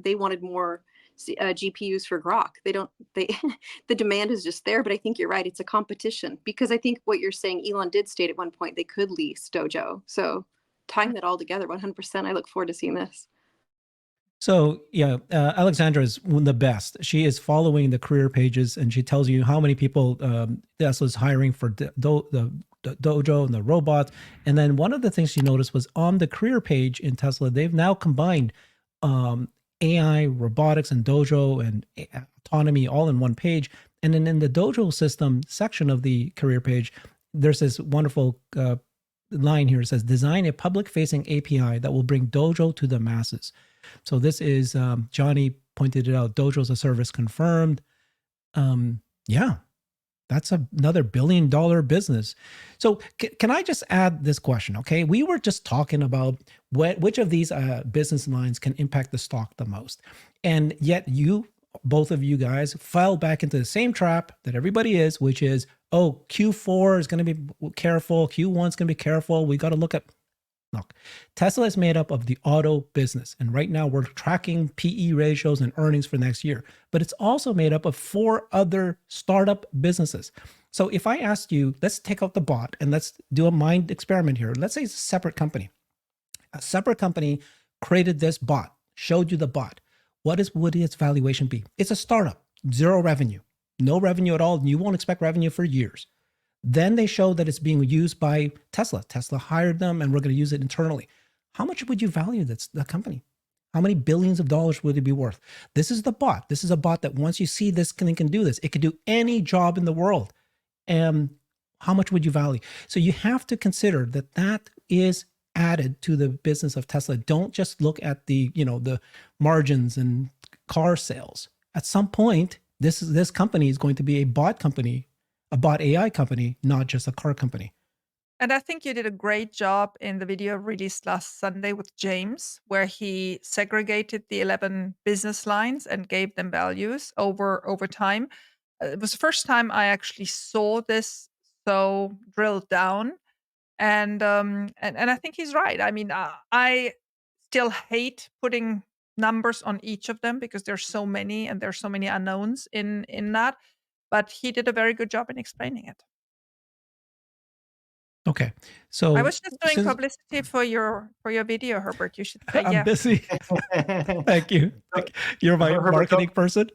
B: they wanted more GPUs for Grok. The demand is just there, but I think you're right. It's a competition, because I think what you're saying, Elon did state at one point they could lease Dojo. So tying that all together, 100%, I look forward to seeing this.
A: So yeah, Alexandra is the best. She is following the career pages, and she tells you how many people Tesla's hiring for the Dojo and the robot. And then one of the things she noticed was on the career page in Tesla, they've now combined AI, robotics, and Dojo and autonomy all in one page. And then in the Dojo system section of the career page, there's this wonderful line here. It says, design a public-facing API that will bring Dojo to the masses. So this is, Johnny pointed it out, Dojo's a service confirmed. Yeah, that's another $1 billion business. So can I just add this question? Okay, we were just talking about which of these business lines can impact the stock the most. And yet both of you guys fell back into the same trap that everybody is, which is, oh, Q4 is going to be careful. Q1 is going to be careful. We got to look at, look, Tesla is made up of the auto business. And right now we're tracking PE ratios and earnings for next year. But it's also made up of 4 other startup businesses. So if I asked you, let's take out the bot and let's do a mind experiment here. Let's say it's a separate company. A separate company created this bot, showed you the bot. What would its valuation be? It's a startup, 0 revenue, no revenue at all. You won't expect revenue for years. Then they show that it's being used by Tesla. Tesla hired them and we're going to use it internally. How much would you value the company? How many billions of dollars would it be worth? This is the bot. This is a bot that once you see this thing can do this, it could do any job in the world. And how much would you value? So you have to consider that is added to the business of Tesla. Don't just look at the margins and car sales. At some point, this company is going to be a bot company, a bot AI company, not just a car company.
D: And I think you did a great job in the video released last Sunday with James, where he segregated the 11 business lines and gave them values over time. It was the first time I actually saw this so drilled down, and I think he's right. I mean, I still hate putting numbers on each of them because there's so many and there's so many unknowns in that. But he did a very good job in explaining it.
A: Okay.
D: I
A: So
D: was just doing
A: since
D: publicity for your video, Herbert. You should say
A: I'm
D: yeah.
A: busy. Thank you. You're my
E: Herbert,
A: marketing person.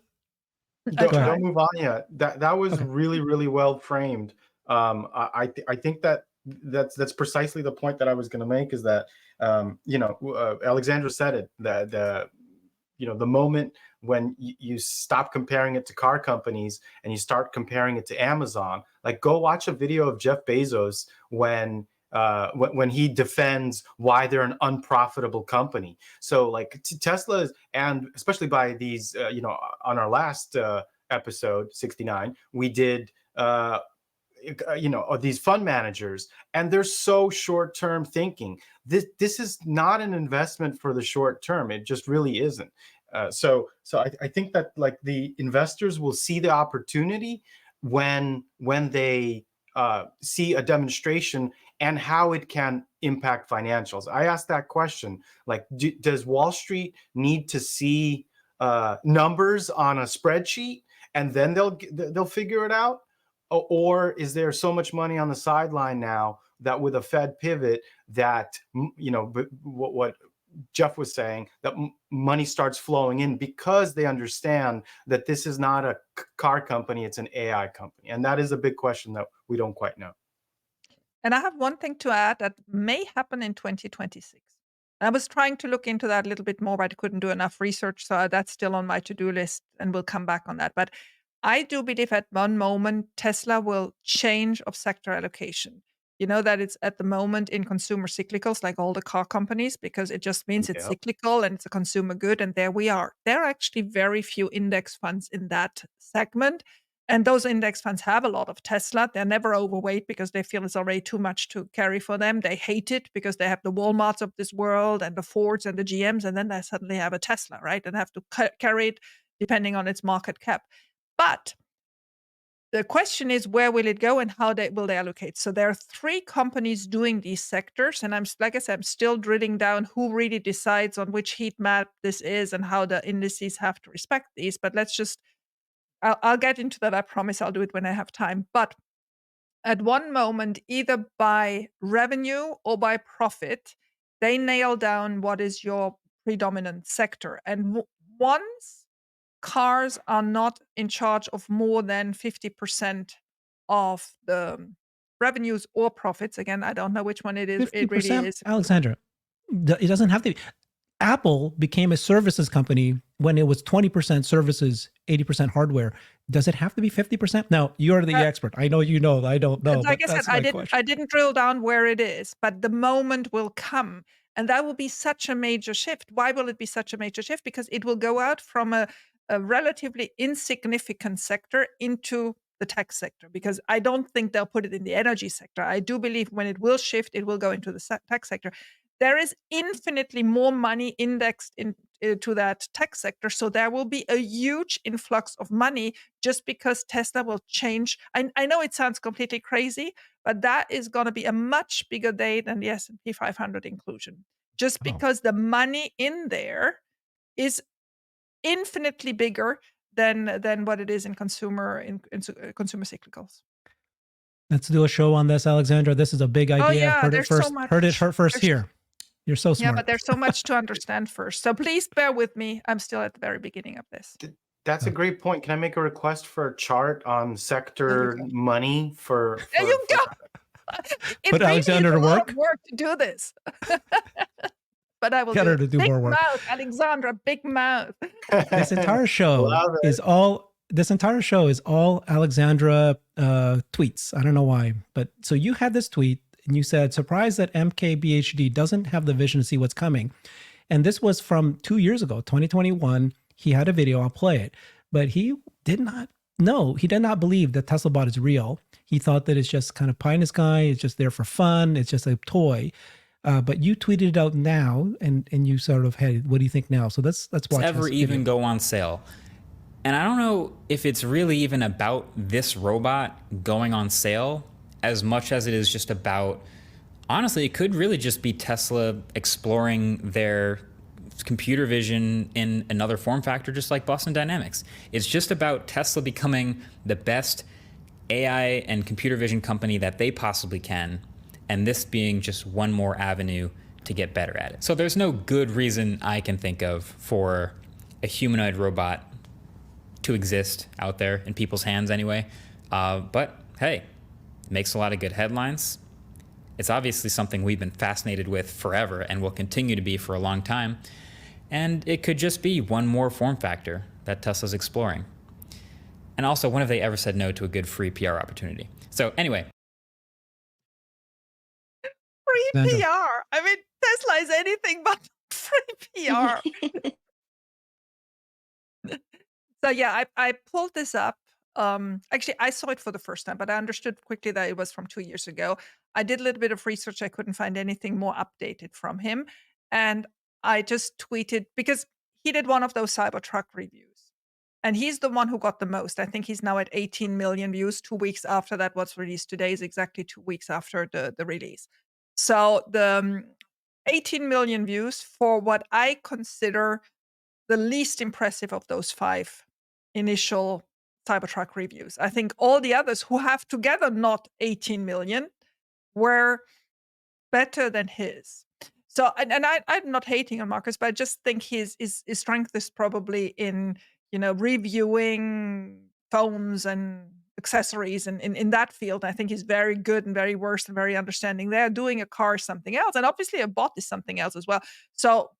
D: I
E: Don't
D: tried.
E: move on yet. That was
A: Okay.
E: really well framed. I think that's precisely the point that I was going to make, is that Alexandra said it, that the moment when you stop comparing it to car companies and you start comparing it to Amazon, like go watch a video of Jeff Bezos when he defends why they're an unprofitable company. So like Tesla is, and especially by these, on our last episode 69, we did these fund managers, and they're so short-term thinking. This is not an investment for the short term. It just really isn't. So I think that like the investors will see the opportunity when they see a demonstration and how it can impact financials. I asked that question, like, does Wall Street need to see numbers on a spreadsheet and then they'll figure it out? Or is there so much money on the sideline now that with a Fed pivot that, what Jeff was saying, that money starts flowing in because they understand that this is not a car company, it's an AI company. And that is a big question that we don't quite know.
D: And I have one thing to add that may happen in 2026. I was trying to look into that a little bit more, but I couldn't do enough research. So that's still on my to-do list, and we'll come back on that. But I do believe at one moment Tesla will change of sector allocation. You know that it's at the moment in consumer cyclicals, like all the car companies, because it just means it's
E: Yep.
D: cyclical and it's a consumer good. And there we are. There are actually very few index funds in that segment. And those index funds have a lot of Tesla. They're never overweight because they feel it's already too much to carry for them. They hate it because they have the Walmarts of this world and the Fords and the GMs, and then they suddenly have a Tesla, right? And have to carry it depending on its market cap. But the question is, where will it go and how will they allocate? So there are 3 companies doing these sectors. And I'm still drilling down who really decides on which heat map this is and how the indices have to respect these. But I'll get into that. I promise I'll do it when I have time. But at one moment, either by revenue or by profit, they nail down what is your predominant sector. And once cars are not in charge of more than 50% of the revenues or profits, again, I don't know which one it is. It really
A: 50%,
D: is.
A: Alexandra. It doesn't have to be. Apple became a services company when it was 20% services, 80% hardware. Does it have to be 50%? No, you're the expert. I know you know. I don't know.
D: Like
A: But
D: I
A: that's
D: said,
A: my question.
D: I didn't drill down where it is, but the moment will come. And that will be such a major shift. Why will it be such a major shift? Because it will go out from a relatively insignificant sector into the tech sector, because I don't think they'll put it in the energy sector. I do believe when it will shift, it will go into the tech sector. There is infinitely more money indexed into that tech sector. So there will be a huge influx of money just because Tesla will change. I know it sounds completely crazy, but that is going to be a much bigger day than the S&P 500 inclusion, just because the money in there is infinitely bigger than what it is in consumer cyclicals.
A: Let's do a show on this, Alexandra. This is a big idea.
D: Oh yeah,
A: Heard it
D: there's
A: first.
D: so much.
A: Heard it first here. You're so smart.
D: Yeah, but there's so much to understand first. So please bear with me. I'm still at the very beginning of this.
E: That's a great point. Can I make a request for a chart on sector money for
D: There you go. It
A: Put
D: really
A: Alexandra
D: is
A: to
D: a lot
A: work?
D: of work to do this. But I will
A: Get
D: do
A: her
D: it.
A: to do
D: Big
A: more work.
D: mouth, Alexandra, big mouth.
A: This entire show is all Alexandra tweets. I don't know why, but so you had this tweet and you said, surprised that MKBHD doesn't have the vision to see what's coming. And this was from 2 years ago, 2021. He had a video, I'll play it, but he did not believe that TeslaBot is real. He thought that it's just kind of pie in the sky. It's just there for fun. It's just a toy. But you tweeted it out now, and you sort of, hey, what do you think now? So let's watch
F: ever
A: this
F: even
A: video.
F: go on sale. And I don't know if it's really even about this robot going on sale as much as it is just about, honestly, it could really just be Tesla exploring their computer vision in another form factor, just like Boston Dynamics. It's just about Tesla becoming the best AI and computer vision company that they possibly can, and this being just one more avenue to get better at it. So there's no good reason I can think of for a humanoid robot to exist out there in people's hands anyway. But hey, it makes a lot of good headlines. It's obviously something we've been fascinated with forever and will continue to be for a long time. And it could just be one more form factor that Tesla's exploring. And also, when have they ever said no to a good free PR opportunity? So anyway.
D: Free
A: Xander.
D: PR. I mean, Tesla is anything but free PR. So yeah, I pulled this up. Actually, I saw it for the first time, but I understood quickly that it was from 2 years ago. I did a little bit of research. I couldn't find anything more updated from him. And I just tweeted, because he did one of those Cybertruck reviews. And he's the one who got the most. I think he's now at 18 million views. 2 weeks after that was released. Today is exactly 2 weeks after the release. So the 18 million views for what I consider the least impressive of those 5 initial Cybertruck reviews. I think all the others who have together not 18 million were better than his. So, and I'm not hating on Marcus, but I just think his strength is probably in, reviewing phones and accessories, and in that field. I think he's very good and very versed and very understanding there. Doing a car is something else, and obviously a bot is something else as well. So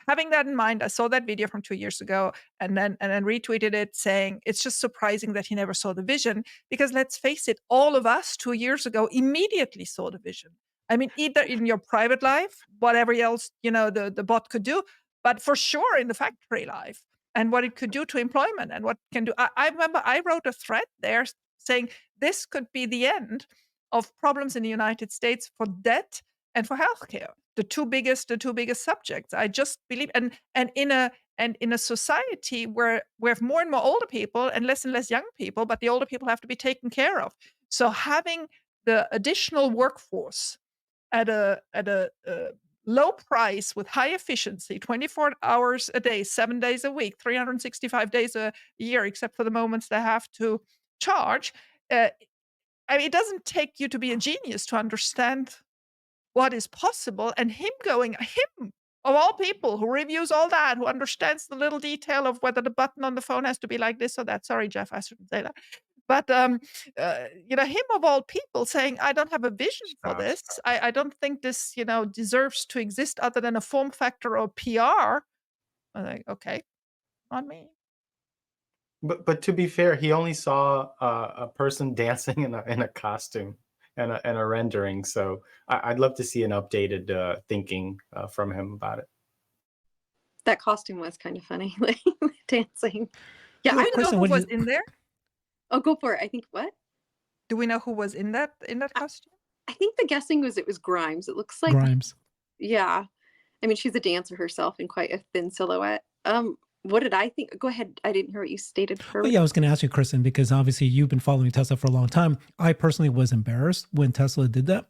D: having that in mind, I saw that video from 2 years ago and then retweeted it saying it's just surprising that he never saw the vision, because let's face it, all of us 2 years ago immediately saw the vision. I mean, either in your private life, whatever else, the bot could do, but for sure in the factory life and what it could do to employment and what it can do. I remember I wrote a thread there saying this could be the end of problems in the United States for debt and for healthcare. The two biggest subjects. I just believe, and in a society where we have more and more older people and less young people, but the older people have to be taken care of. So having the additional workforce at a low price with high efficiency, 24 hours a day, 7 days a week, 365 days a year, except for the moments they have to charge. I mean, it doesn't take you to be a genius to understand what is possible, and him of all people who reviews all that, who understands the little detail of whether the button on the phone has to be like this or that. Sorry, Jeff, I shouldn't say that. But him of all people saying, I don't have a vision for this. I don't think this, deserves to exist other than a form factor or PR. I'm like, okay, on me.
E: But to be fair, he only saw a person dancing in a costume and a rendering. So I'd love to see an updated thinking from him about it.
B: That costume was kind of funny, like dancing. Yeah,
D: Do we know who was in there?
B: Oh, go for it. I think what?
D: Do we know who was in that costume?
B: I think the guessing was it was Grimes. It looks like
A: Grimes.
B: Yeah. I mean, she's a dancer herself in quite a thin silhouette. What did I think? Go ahead. I didn't hear what you stated.
A: Well, yeah, I was going to ask you, Kristen, because obviously you've been following Tesla for a long time. I personally was embarrassed when Tesla did that.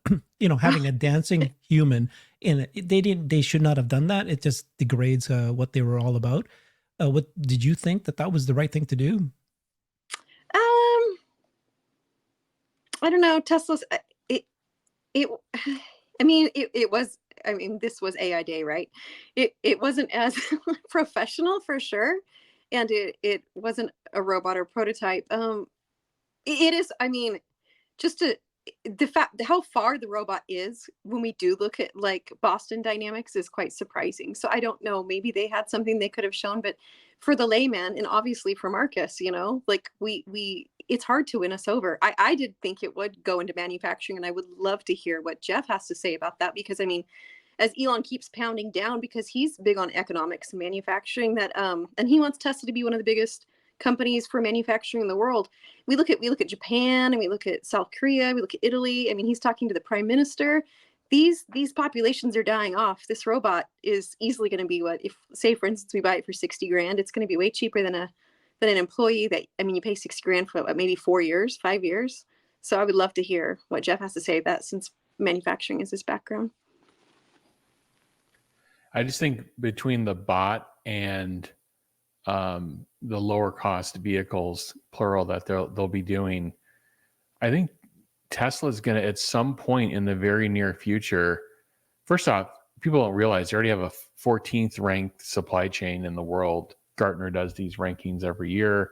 A: Having a dancing human in it, they should not have done that. It just degrades what they were all about. What did you think that was the right thing to do?
B: I don't know. Tesla's it was. I mean, this was AI Day, right? It wasn't as professional for sure, and it wasn't a robot or prototype. It is. I mean, just the fact how far the robot is when we do look at like Boston Dynamics is quite surprising. So I don't know. Maybe they had something they could have shown, but for the layman and obviously for Marcus, like we it's hard to win us over. I did think it would go into manufacturing, and I would love to hear what Jeff has to say about that, because I mean, as Elon keeps pounding down, because he's big on economics and manufacturing, that and he wants Tesla to be one of the biggest companies for manufacturing in the world. We look at Japan, and we look at South Korea, we look at Italy. I mean, he's talking to the prime minister. These populations are dying off. This robot is easily going to be what, if say for instance we buy it for 60 grand, it's going to be way cheaper than an employee that, I mean, you pay 60 grand for what, maybe 4 years, 5 years. So I would love to hear what Jeff has to say about that, since manufacturing is his background.
C: I just think between the bot and the lower cost vehicles, plural, that they'll be doing, I think Tesla's going to, at some point in the very near future, first off, people don't realize they already have a 14th ranked supply chain in the world. Gartner does these rankings every year.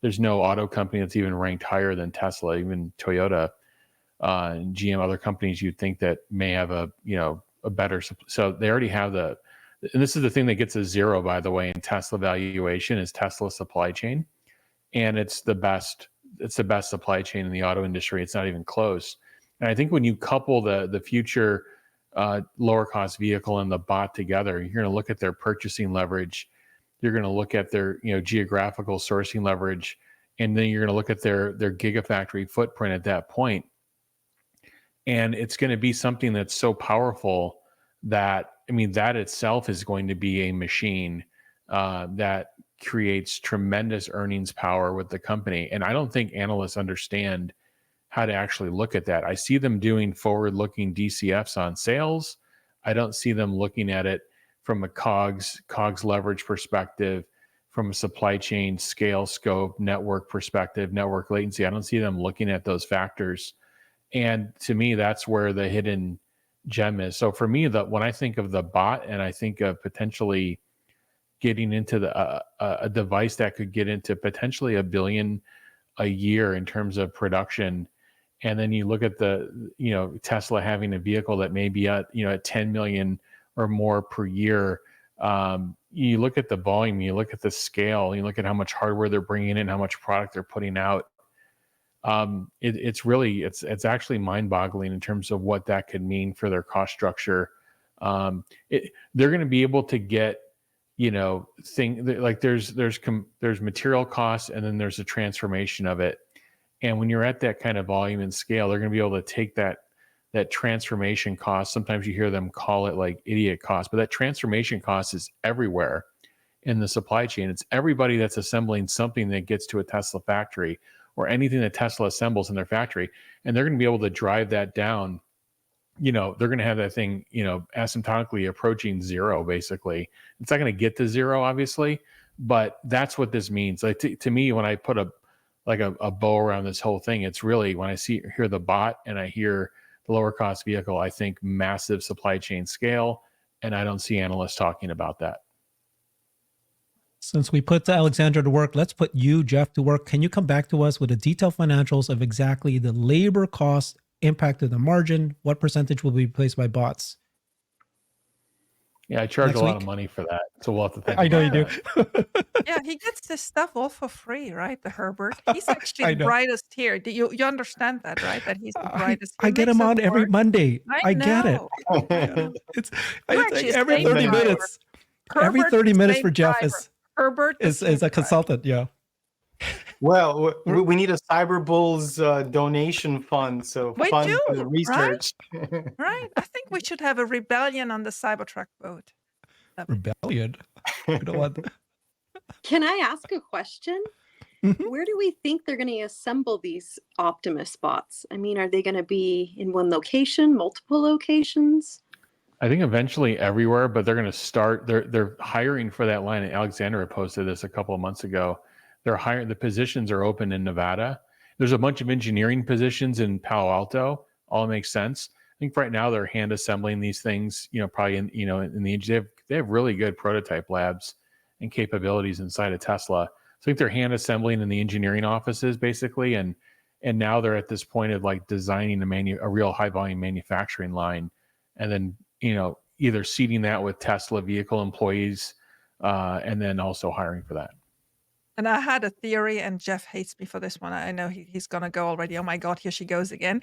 C: There's no auto company that's even ranked higher than Tesla, even Toyota, and GM, other companies you'd think that may have a better, so they already have and this is the thing that gets a 0, by the way, in Tesla valuation, is Tesla supply chain. And it's the best supply chain in the auto industry. It's not even close. And I think when you couple the future lower cost vehicle and the bot together, you're going to look at their purchasing leverage. You're going to look at their geographical sourcing leverage, and then you're going to look at their gigafactory footprint at that point. And it's going to be something that's so powerful that, I mean, that itself is going to be a machine that creates tremendous earnings power with the company. And I don't think analysts understand how to actually look at that. I see them doing forward-looking DCFs on sales. I don't see them looking at it from a COGS leverage perspective, from a supply chain scale, scope, network perspective, network latency. I don't see them looking at those factors. And to me, that's where the hidden gem is. So for me, when I think of the bot, and I think of potentially getting into a device that could get into potentially $1 billion a year in terms of production, and then you look at Tesla having a vehicle that may be at 10 million or more per year. You look at the volume, you look at the scale, you look at how much hardware they're bringing in, how much product they're putting out. It's actually mind-boggling in terms of what that could mean for their cost structure. They're going to be able to get there's material costs, and then there's a transformation of it. And when you're at that kind of volume and scale, they're going to be able to take that transformation cost. Sometimes you hear them call it like idiot cost, but that transformation cost is everywhere in the supply chain. It's everybody that's assembling something that gets to a Tesla factory, or anything that Tesla assembles in their factory. And they're going to be able to drive that down. They're going to have that thing, asymptotically approaching 0, basically. It's not going to get to 0, obviously, but that's what this means. Like to me, when I put a bow around this whole thing, it's really, when I hear the bot and I hear the lower cost vehicle, I think massive supply chain scale, and I don't see analysts talking about that.
A: Since we put Alexandra to work, let's put you, Jeff, to work. Can you come back to us with the detailed financials of exactly the labor cost impact to the margin? What percentage will be replaced by bots?
C: Yeah, I charge a lot of money for that, so we'll have to think.
A: I know you do.
D: Yeah, he gets this stuff all for free, right? The Herbert. He's actually the brightest here. Do you understand that, right? That he's the brightest.
A: I get him on every Monday. I get it. It's every 30 minutes. Every 30 minutes for Jeff
D: Herbert
A: is a consultant. Yeah.
E: Well, we need a CyberBulls donation fund, so fund the research.
D: Right? I think we should have a rebellion on the Cybertruck boat.
A: Rebellion? You don't want that.
B: Can I ask a question?
A: Mm-hmm.
B: Where do we think they're going to assemble these Optimus bots? I mean, are they going to be in one location, multiple locations?
C: I think eventually everywhere, but they're going to start. They're hiring for that line. And Alexandra posted this a couple of months ago. They're hiring. The positions are open in Nevada. There's a bunch of engineering positions in Palo Alto. All makes sense. I think right now they're hand assembling these things. Probably in the they have really good prototype labs and capabilities inside of Tesla. So I think they're hand assembling in the engineering offices basically, and now they're at this point of like designing a real high volume manufacturing line, and then either seeding that with Tesla vehicle employees, and then also hiring for that.
D: And I had a theory, and Jeff hates me for this one. I know he's going to go already. Oh my God, here she goes again.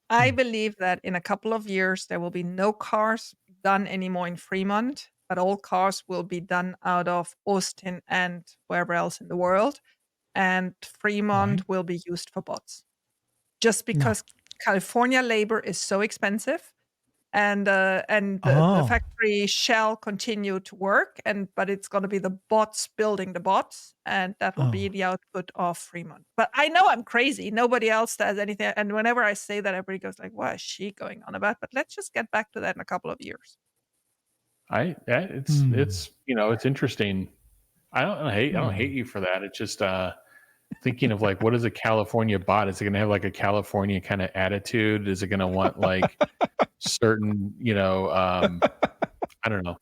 D: I believe that in a couple of years, there will be no cars done anymore in Fremont, but all cars will be done out of Austin and wherever else in the world. and Fremont will be used for bots. Just because California labor is so expensive, and the factory shall continue to work, but it's going to be the bots building the bots, and that will be the output of Fremont. But I know I'm crazy. Nobody else does anything, and whenever I say that, everybody goes like, "What is she going on about?" But let's just get back to that in a couple of years.
C: It's it's interesting. I don't hate you for that. It's just thinking of like, what is a California bot? Is it going to have like a California kind of attitude? Is it going to want like certain, I don't know.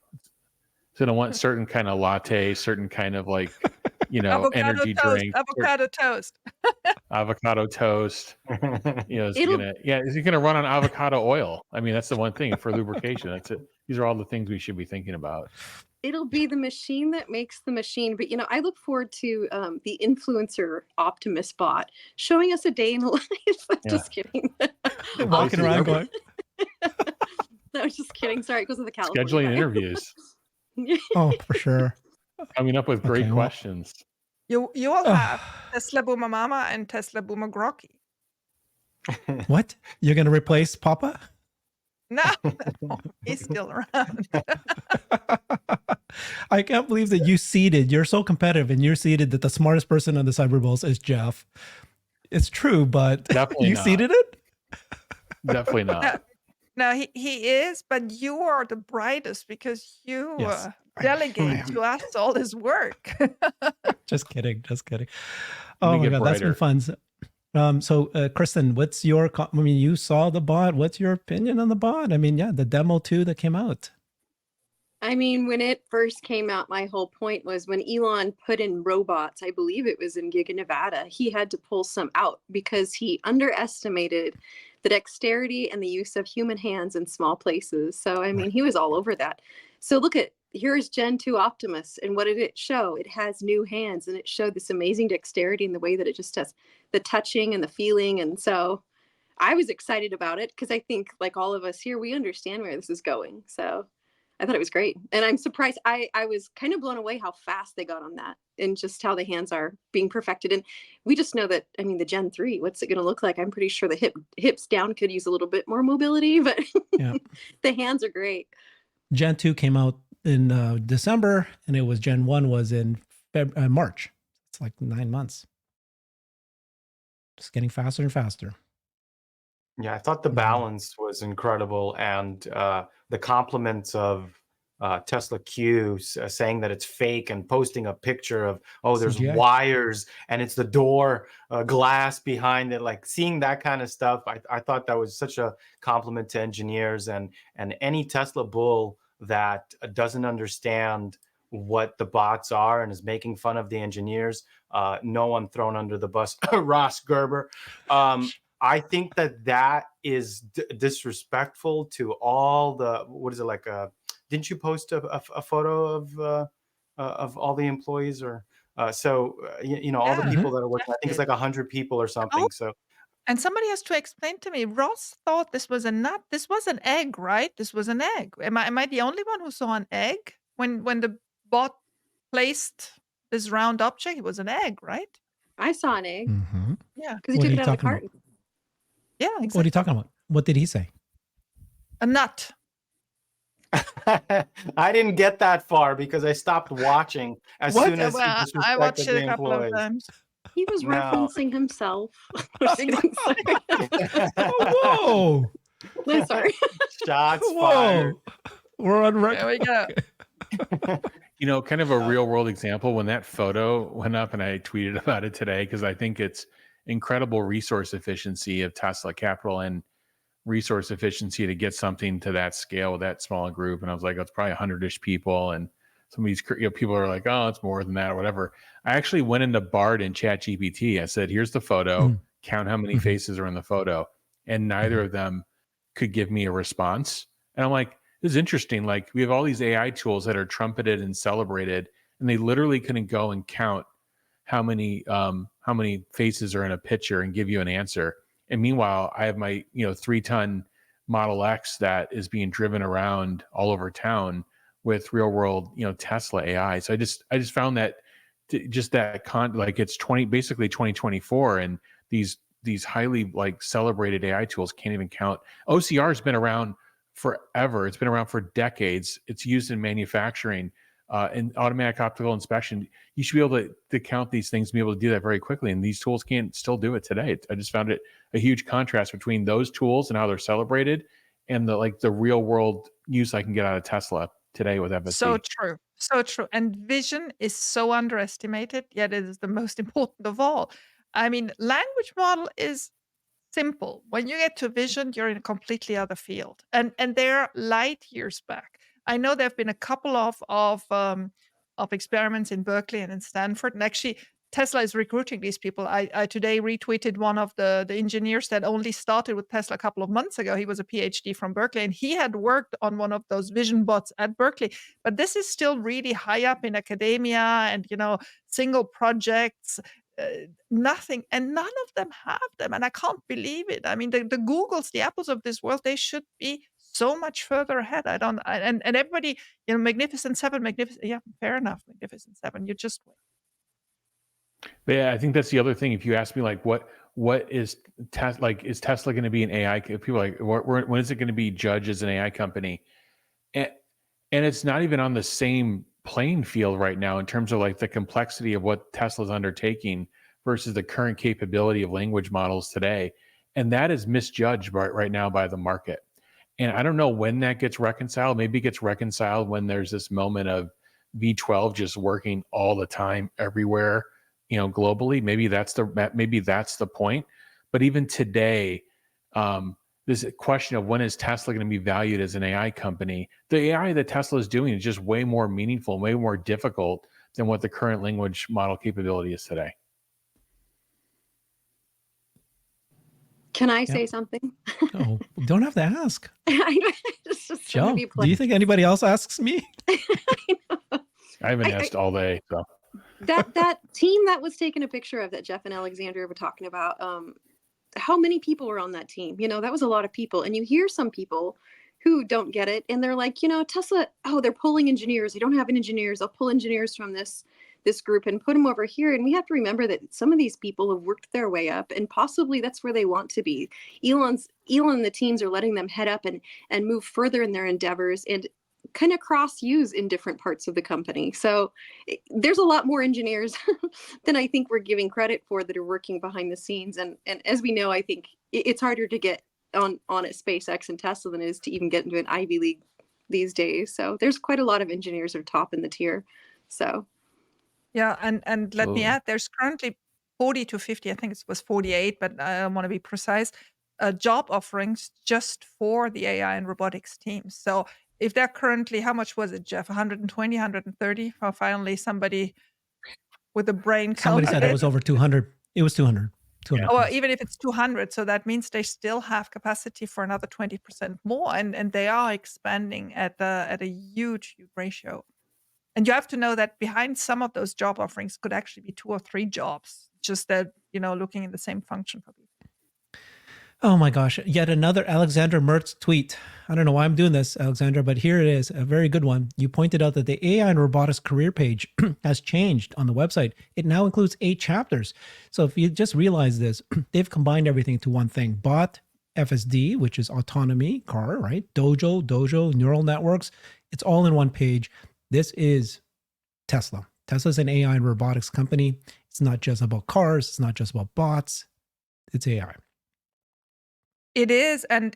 C: It's going to want certain kind of latte, certain kind of like, energy drink,
D: avocado toast.
C: avocado toast. Is it going to run on avocado oil? I mean, that's the one thing for lubrication. That's it. These are all the things we should be thinking about.
B: It'll be the machine that makes the machine. But, I look forward to the influencer Optimus bot showing us a day in the life. Just kidding.
A: Walking around going.
B: No, just kidding. Sorry, it goes with the California.
C: Scheduling interviews.
A: Oh, for sure.
C: Coming up with great questions.
D: You will have Tesla Boomer Mama and Tesla Boomer Grocky.
A: What? You're going to replace Papa?
D: No, he's still around.
A: I can't believe that you're so competitive and you're seeded that the smartest person on the CyberBulls is Jeff. It's true, but
C: definitely
A: you seeded it?
C: Definitely not.
D: No, he is, but you are the brightest because you delegate to us all this work.
A: Just kidding. Oh my God, that's been fun. So Kristen, what's your, you saw the bot. What's your opinion on the bot? I mean, the demo 2 that came out.
B: I mean, when it first came out, my whole point was when Elon put in robots, I believe it was in Giga Nevada, he had to pull some out because he underestimated the dexterity and the use of human hands in small places. So, I mean, he was all over that. So here's Gen 2 Optimus. And what did it show? It has new hands, and it showed this amazing dexterity in the way that it just does the touching and the feeling. And so I was excited about it because I think, like all of us here, we understand where this is going. So I thought it was great. And I'm surprised. I was kind of blown away how fast they got on that and just how the hands are being perfected. And we just know that, I mean, the Gen 3, what's it going to look like? I'm pretty sure the hips down could use a little bit more mobility, but the hands are great.
A: Gen 2 came out in December, and it was Gen 1 was in March. It's like 9 months. Just getting faster and faster.
E: Yeah, I thought the balance was incredible, and the compliments of Tesla Q saying that it's fake and posting a picture of, there's CGI wires and it's the door glass behind it. Like seeing that kind of stuff, I thought that was such a compliment to engineers, and any Tesla bull that doesn't understand what the bots are and is making fun of the engineers. No one thrown under the bus. Ross Gerber. I think that is disrespectful to all the, what is it like? Didn't you post a photo of all the employees or all the people that are working? I think it's like 100 people or something. So.
D: And somebody has to explain to me. Ross thought this was a nut. This was an egg, right? This was an egg. Am I the only one who saw an egg when the bot placed this round object? It was an egg, right?
B: I saw an egg.
A: Mm-hmm.
B: Yeah, because he took it out of the carton.
D: Yeah, exactly.
A: What are you talking about? What did he say?
D: A nut.
E: I didn't get that far because I stopped watching as soon as he disrespected
D: I watched it
E: the
D: a couple of times.
B: He was referencing himself.
A: Whoa!
B: No, sorry.
E: Shots fired.
A: We're on record.
D: There we go.
C: Kind of a real world example when that photo went up, and I tweeted about it today because I think it's incredible resource efficiency of Tesla capital and resource efficiency to get something to that scale with that small group. And I was like, it's probably 100-ish people. And some of these people are like, it's more than that or whatever. I actually went into Bard and ChatGPT. I said, here's the photo, count how many faces are in the photo. And neither of them could give me a response. And I'm like, this is interesting. Like we have all these AI tools that are trumpeted and celebrated, and they literally couldn't go and count how many faces are in a picture and give you an answer. And meanwhile, I have my 3-ton Model X that is being driven around all over town with real world Tesla AI. So I just found that just that like it's basically 2024, and these highly like celebrated AI tools can't even count. OCR has been around forever. It's been around for decades. It's used in manufacturing, in automatic optical inspection. You should be able to count these things and be able to do that very quickly. And these tools can't still do it today. I just found it a huge contrast between those tools and how they're celebrated and the real world use I can get out of Tesla today with FSD.
D: So true. So true. And vision is so underestimated, yet it is the most important of all. I mean, language model is simple. When you get to vision, you're in a completely other field. And they're light years back. I know there have been a couple of experiments in Berkeley and in Stanford. And actually, Tesla is recruiting these people. I today retweeted one of the engineers that only started with Tesla a couple of months ago. He was a PhD from Berkeley, and he had worked on one of those vision bots at Berkeley. But this is still really high up in academia and, single projects, nothing. And none of them have them. And I can't believe it. I mean, the Googles, the Apples of this world, they should be so much further ahead. And everybody, Magnificent Seven, yeah, fair enough, Magnificent Seven. You just wait.
C: But yeah, I think that's the other thing. If you ask me, like, what is Tesla, like, is Tesla going to be an AI? People are like, when is it going to be judged as an AI company? And it's not even on the same playing field right now in terms of like the complexity of what Tesla's undertaking versus the current capability of language models today. And that is misjudged right now by the market. And I don't know when that gets reconciled. Maybe it gets reconciled when there's this moment of V12 just working all the time everywhere, globally. Maybe that's the point. But even today, this question of when is Tesla going to be valued as an AI company, the AI that Tesla is doing is just way more meaningful, way more difficult than what the current language model capability is today.
B: Can I say something?
A: Oh, don't have to ask.
B: It's just
A: Joe, do you think anybody else asks me?
C: I haven't asked all day. So
B: that team that was taking a picture of that Jeff and Alexandra were talking about, how many people were on that team? That was a lot of people. And you hear some people who don't get it, and they're like, Tesla, they're pulling engineers. They don't have any engineers. They'll pull engineers from this group and put them over here. And we have to remember that some of these people have worked their way up, and possibly that's where they want to be. Elon and the teams are letting them head up and move further in their endeavors and kind of cross-use in different parts of the company. So there's a lot more engineers than I think we're giving credit for that are working behind the scenes. And as we know, I think it's harder to get on at SpaceX and Tesla than it is to even get into an Ivy League these days. So there's quite a lot of engineers that are top in the tier. So
D: yeah, and let me add, there's currently 40 to 50, I think it was 48, but I don't want to be precise, job offerings just for the AI and robotics teams. So if they're currently, how much was it, Jeff? 120, 130? For finally somebody with a brain
A: Somebody said it was over 200. It was 200. 200.
D: Well, even if it's 200, so that means they still have capacity for another 20% more, and they are expanding at a huge ratio. And you have to know that behind some of those job offerings could actually be 2 or 3 jobs, just that, looking in the same function for people.
A: Oh my gosh, yet another Alexandra Mertz tweet. I don't know why I'm doing this, Alexandra, but here it is, a very good one. You pointed out that the AI and robotics career page has changed on the website. It now includes 8 chapters. So if you just realize this, they've combined everything to one thing. Bot, FSD, which is autonomy, car, right? Dojo, neural networks. It's all in one page. This is Tesla. Tesla's an AI and robotics company. It's not just about cars. It's not just about bots. It's AI.
D: It is. And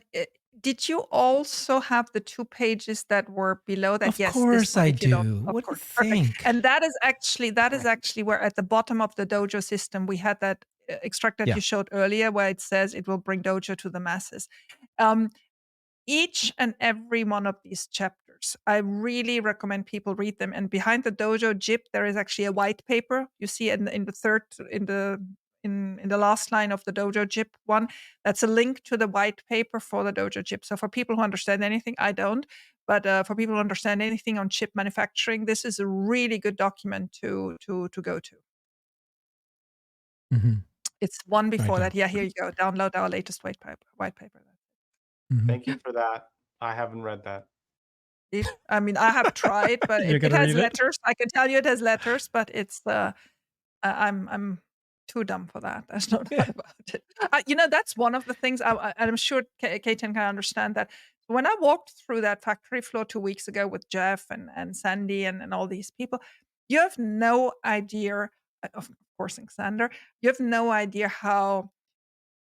D: did you also have the 2 pages that were below that?
A: Of course I do. What do you think?
D: And that is actually where at the bottom of the Dojo system, we had that extract that you showed earlier, where it says it will bring Dojo to the masses. Each and every one of these chapters, I really recommend people read them. And behind the Dojo JIP, there is actually a white paper. You see in the last line of the Dojo JIP one, that's a link to the white paper for the Dojo JIP. So for people who understand anything, I don't, but for people who understand anything on chip manufacturing, this is a really good document to go to.
A: Mm-hmm.
D: It's one before that. Yeah, here you go. Download our latest white paper.
E: Mm-hmm. Thank you for that. I haven't read that.
D: I mean, I have tried, but
A: You're
D: it
A: gonna
D: has
A: read it?
D: letters. I can tell you it has letters, but it's I'm too dumb for that. There's no doubt about it. That's one of the things, and I'm sure Keaton can understand that. When I walked through that factory floor 2 weeks ago with Jeff and Sandy and all these people, you have no idea, of course, and Xander, you have no idea how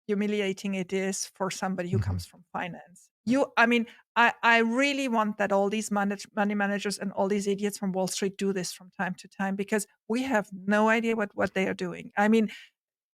D: humiliating it is for somebody who
A: Mhm.
D: comes from finance. I mean, I really want that all these money managers and all these idiots from Wall Street do this from time to time, because we have no idea what they are doing. I mean,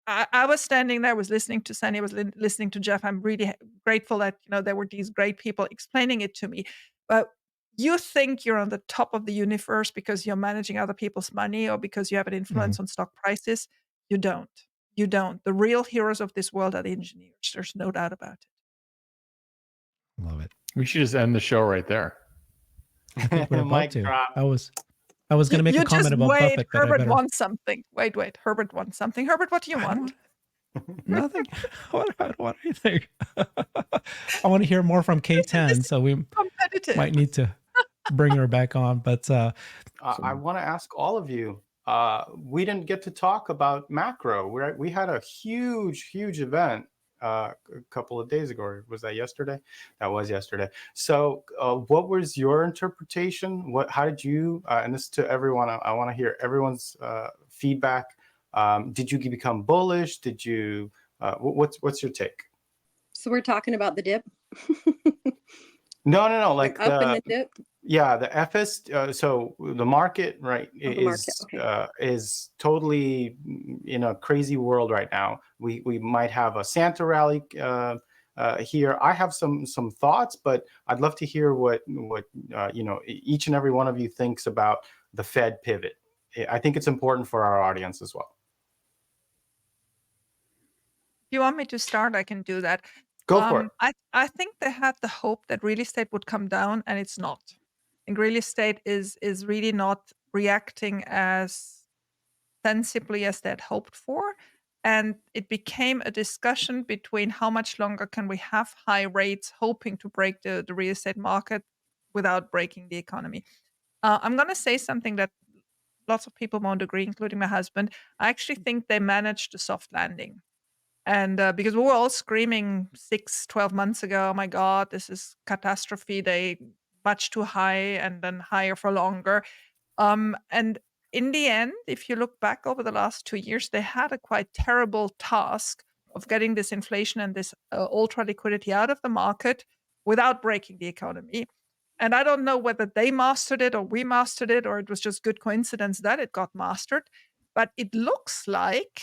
D: I was standing there, I was listening to Sandy, I was listening to Jeff. I'm really grateful that there were these great people explaining it to me. But you think you're on the top of the universe because you're managing other people's money or because you have an influence on stock prices. You don't. You don't. The real heroes of this world are the engineers. There's no doubt about it.
A: Love it.
C: We should just end the show right there.
A: I think we're about
E: Mic
A: to.
E: drop.
A: I was going to make
D: You
A: a comment
D: just
A: about
D: wait.
A: Buffett, but I
D: Herbert
A: better.
D: wants something. Wait. Herbert wants something. Herbert, what do you
A: I don't
D: want?
A: Nothing. What do you think? I want to hear more from K10, so we
D: Competitive.
A: might need to bring her back on. But
E: I want to ask all of you. We didn't get to talk about macro. We had a huge event a couple of days ago. Or was that yesterday? That was yesterday. So, what was your interpretation? How did you? And this to everyone. I want to hear everyone's feedback. Did you become bullish? Did you? What's your take?
B: So we're talking about the dip.
E: No. Like
B: up in the dip.
E: Yeah, the FS. So the market, right, is totally in a crazy world right now. We might have a Santa rally here. I have some thoughts, but I'd love to hear what each and every one of you thinks about the Fed pivot. I think it's important for our audience as well.
D: If you want me to start, I can do that.
E: Go for it.
D: I think they had the hope that real estate would come down, and it's not. And real estate is really not reacting as sensibly as they had hoped for. And it became a discussion between how much longer can we have high rates, hoping to break the real estate market without breaking the economy. I'm going to say something that lots of people won't agree, including my husband. I actually think they managed a soft landing. And because we were all screaming 12 months ago, oh my God, this is catastrophe. They much too high and then higher for longer. And in the end, if you look back over the last 2 years, they had a quite terrible task of getting this inflation and this ultra liquidity out of the market without breaking the economy. And I don't know whether they mastered it or we mastered it, or it was just good coincidence that it got mastered. But it looks like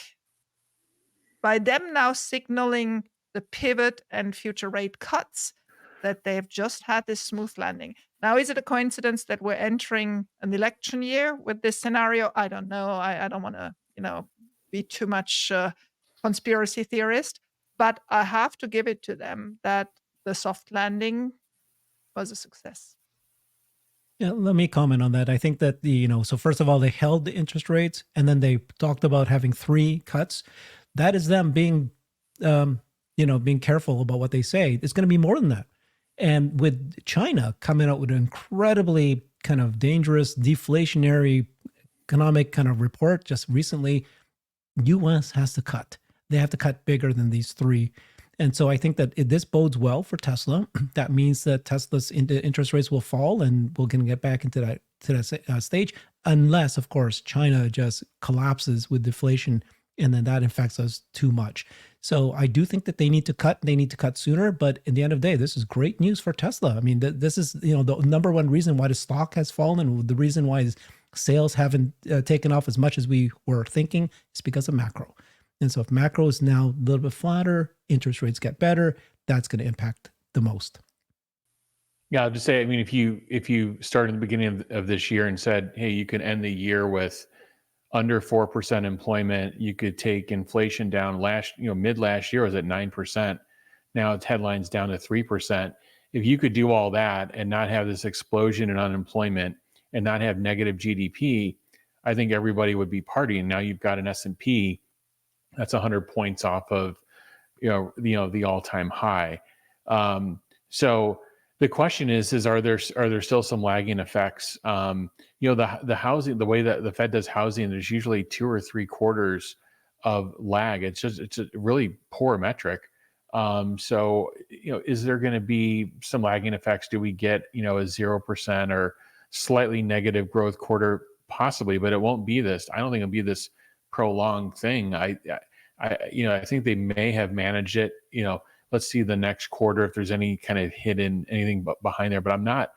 D: by them now signaling the pivot and future rate cuts, that they've just had this smooth landing. Now, is it a coincidence that we're entering an election year with this scenario? I don't know. I don't want to, be too much conspiracy theorist, but I have to give it to them that the soft landing was a success.
A: yeah, let me comment on that. I think that so first of all, they held the interest rates, and then they talked about having 3 cuts. That is them being, being careful about what they say. It's going to be more than that. And with China coming out with an incredibly kind of dangerous deflationary economic kind of report just recently, U.S. has to cut. They have to cut bigger than these 3. And so I think that this bodes well for Tesla. That means that Tesla's interest rates will fall, and we're going to get back into that stage, unless, of course, China just collapses with deflation, and then that affects us too much. So I do think that they need to cut. They need to cut sooner. But in the end of the day, this is great news for Tesla. I mean, this is the number one reason why the stock has fallen, the reason why sales haven't taken off as much as we were thinking is because of macro. And so if macro is now a little bit flatter, interest rates get better, that's going to impact the most.
C: Yeah, I'll just say, I mean, if you started in the beginning of this year and said, hey, you can end the year with under 4% employment, you could take inflation down mid last year was at 9%. Now it's headlines down to 3%. If you could do all that and not have this explosion in unemployment and not have negative GDP, I think everybody would be partying. Now you've got an S&P that's 100 points off of the all-time high. So The question is are there still some lagging effects? The housing, the way that the Fed does housing, there's usually 2 or 3 quarters of lag. It's a really poor metric. So is there going to be some lagging effects? Do we get a 0% or slightly negative growth quarter? Possibly, but it won't be this. I don't think it'll be this prolonged thing. I think they may have managed it. Let's see the next quarter if there's any kind of hidden anything behind there. But I'm not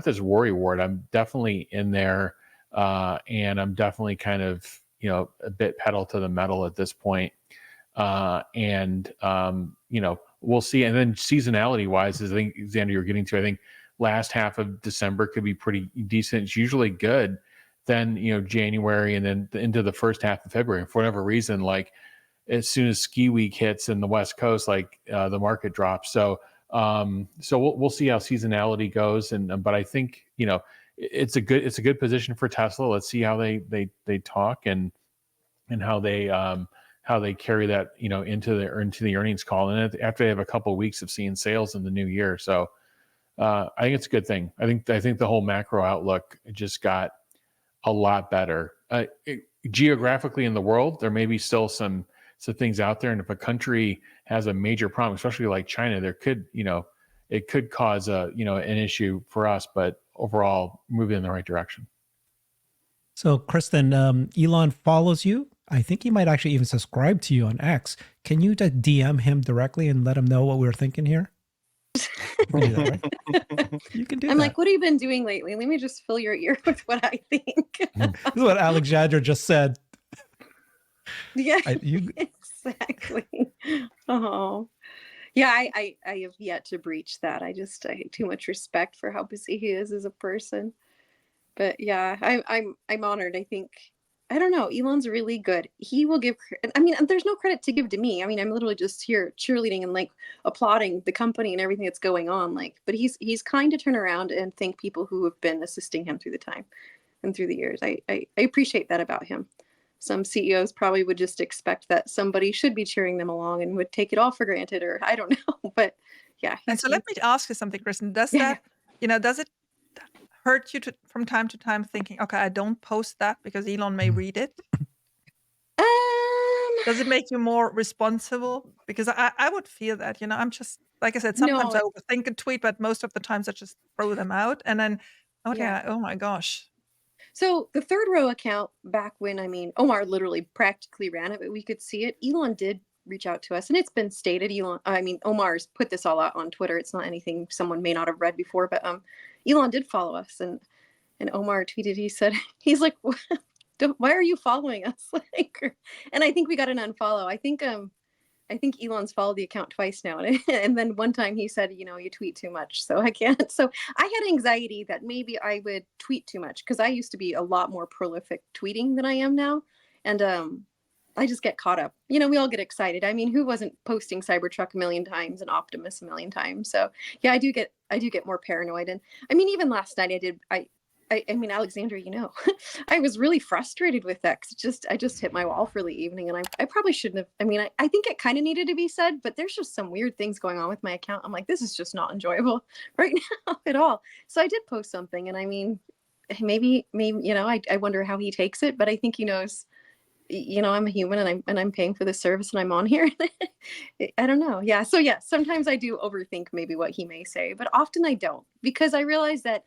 C: this worry ward. I'm definitely in there, and I'm definitely kind of a bit pedal to the metal at this point. We'll see. And then seasonality wise, as I think Xander you're getting to, I think last half of December could be pretty decent. It's usually good. Then January and then into the first half of February. And for whatever reason, like as soon as ski week hits in the West Coast, like the market drops. So we'll see how seasonality goes. But I think it's a good position for Tesla. Let's see how they talk and how they carry that into the earnings call, and after they have a couple of weeks of seeing sales in the new year. So I think it's a good thing. I think the whole macro outlook just got a lot better. Geographically in the world, there may be still some things out there, and if a country has a major problem, especially like China, there could it could cause an issue for us, but overall moving in the right direction.
A: So Kristen, Elon follows you. I think he might actually even subscribe to you on X. Can you just DM him directly and let him know what we were thinking here? You can do that, right? You can do
B: I'm
A: that.
B: like, what have you been doing lately? Let me just fill your ear with what I think.
A: This is what Alexandra just said.
B: Yeah, exactly. Oh, yeah. I have yet to breach that. I have too much respect for how busy he is as a person. But yeah, I'm honored. I don't know. Elon's really good. He will give. I mean, there's no credit to give to me. I mean, I'm literally just here cheerleading and like applauding the company and everything that's going on. Like, but he's kind to turn around and thank people who have been assisting him through the time and through the years. I appreciate that about him. Some CEOs probably would just expect that somebody should be cheering them along and would take it all for granted, or I don't know. But yeah.
D: And so let me ask you something, Kristen. Does that, does it hurt you from time to time thinking, okay, I don't post that because Elon may read it? Does it make you more responsible? Because I would feel that, I'm just, like I said, sometimes I overthink a tweet, but most of the times I just throw them out and then, oh my gosh.
B: So the Third Row account back when, Omar literally practically ran it, but we could see it. Elon did reach out to us, and it's been stated. Omar's put this all out on Twitter. It's not anything someone may not have read before, but Elon did follow us, and Omar tweeted. He's like, why are you following us? And I think we got an unfollow. I think Elon's followed the account twice now, and then one time he said, you tweet too much, so I can't. So I had anxiety that maybe I would tweet too much because I used to be a lot more prolific tweeting than I am now, and I just get caught up. We all get excited. I mean, who wasn't posting Cybertruck a million times and Optimus a million times? So yeah, I do get more paranoid. And I mean, even last night I mean, Alexandra, I was really frustrated with that. I just hit my wall for the evening, and I probably shouldn't have. I mean, I think it kind of needed to be said, but there's just some weird things going on with my account. I'm like, this is just not enjoyable right now at all. So I did post something, and I mean, maybe, I wonder how he takes it, but I think he knows, I'm a human and I'm paying for this service and I'm on here. I don't know. Yeah. So yeah, sometimes I do overthink maybe what he may say, but often I don't, because I realize that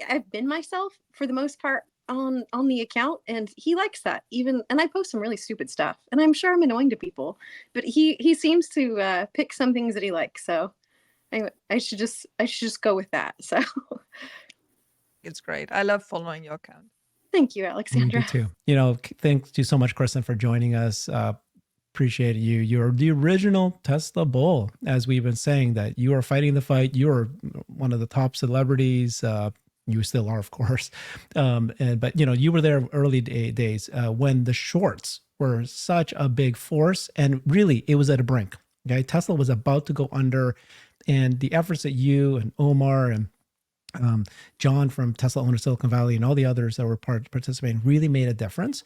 B: I've been myself for the most part on the account, and he likes that and I post some really stupid stuff, and I'm sure I'm annoying to people, but he seems to pick some things that he likes. So I should just go with that. So
D: it's great. I love following your account.
B: Thank you, Alexandra.
A: Me too. Thanks you so much, Kristen, for joining us. Appreciate you. You're the original Tesla bull, as we've been saying, that you are fighting the fight. You're one of the top celebrities. You still are, of course. But you were there early days when the shorts were such a big force, and really it was at a brink. Okay, Tesla was about to go under, and the efforts that you and Omar and John from Tesla Owner Silicon Valley and all the others that were participating really made a difference.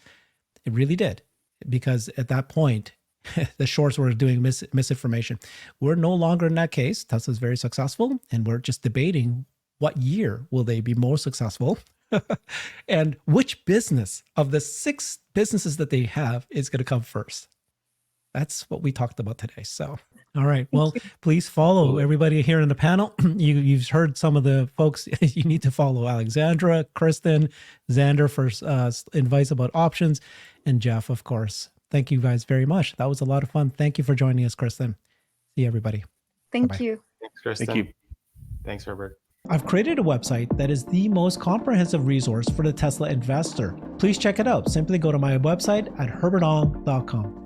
A: It really did, because at that point, the shorts were doing misinformation. We're no longer in that case. Tesla's very successful, and we're just debating what year will they be more successful and which business of the 6 businesses that they have is going to come first. That's what we talked about today. So, all right. Well, please follow everybody here in the panel. You've heard some of the folks. You need to follow Alexandra, Kristen, Xander for advice about options, and Jeff, of course. Thank you guys very much. That was a lot of fun. Thank you for joining us, Kristen. See you, everybody.
B: Thank
A: Bye-bye.
B: you.
E: Thanks, Kristen.
C: Thank you.
E: Thanks, Herbert.
A: I've created a website that is the most comprehensive resource for the Tesla investor. Please check it out. Simply go to my website at herbertong.com.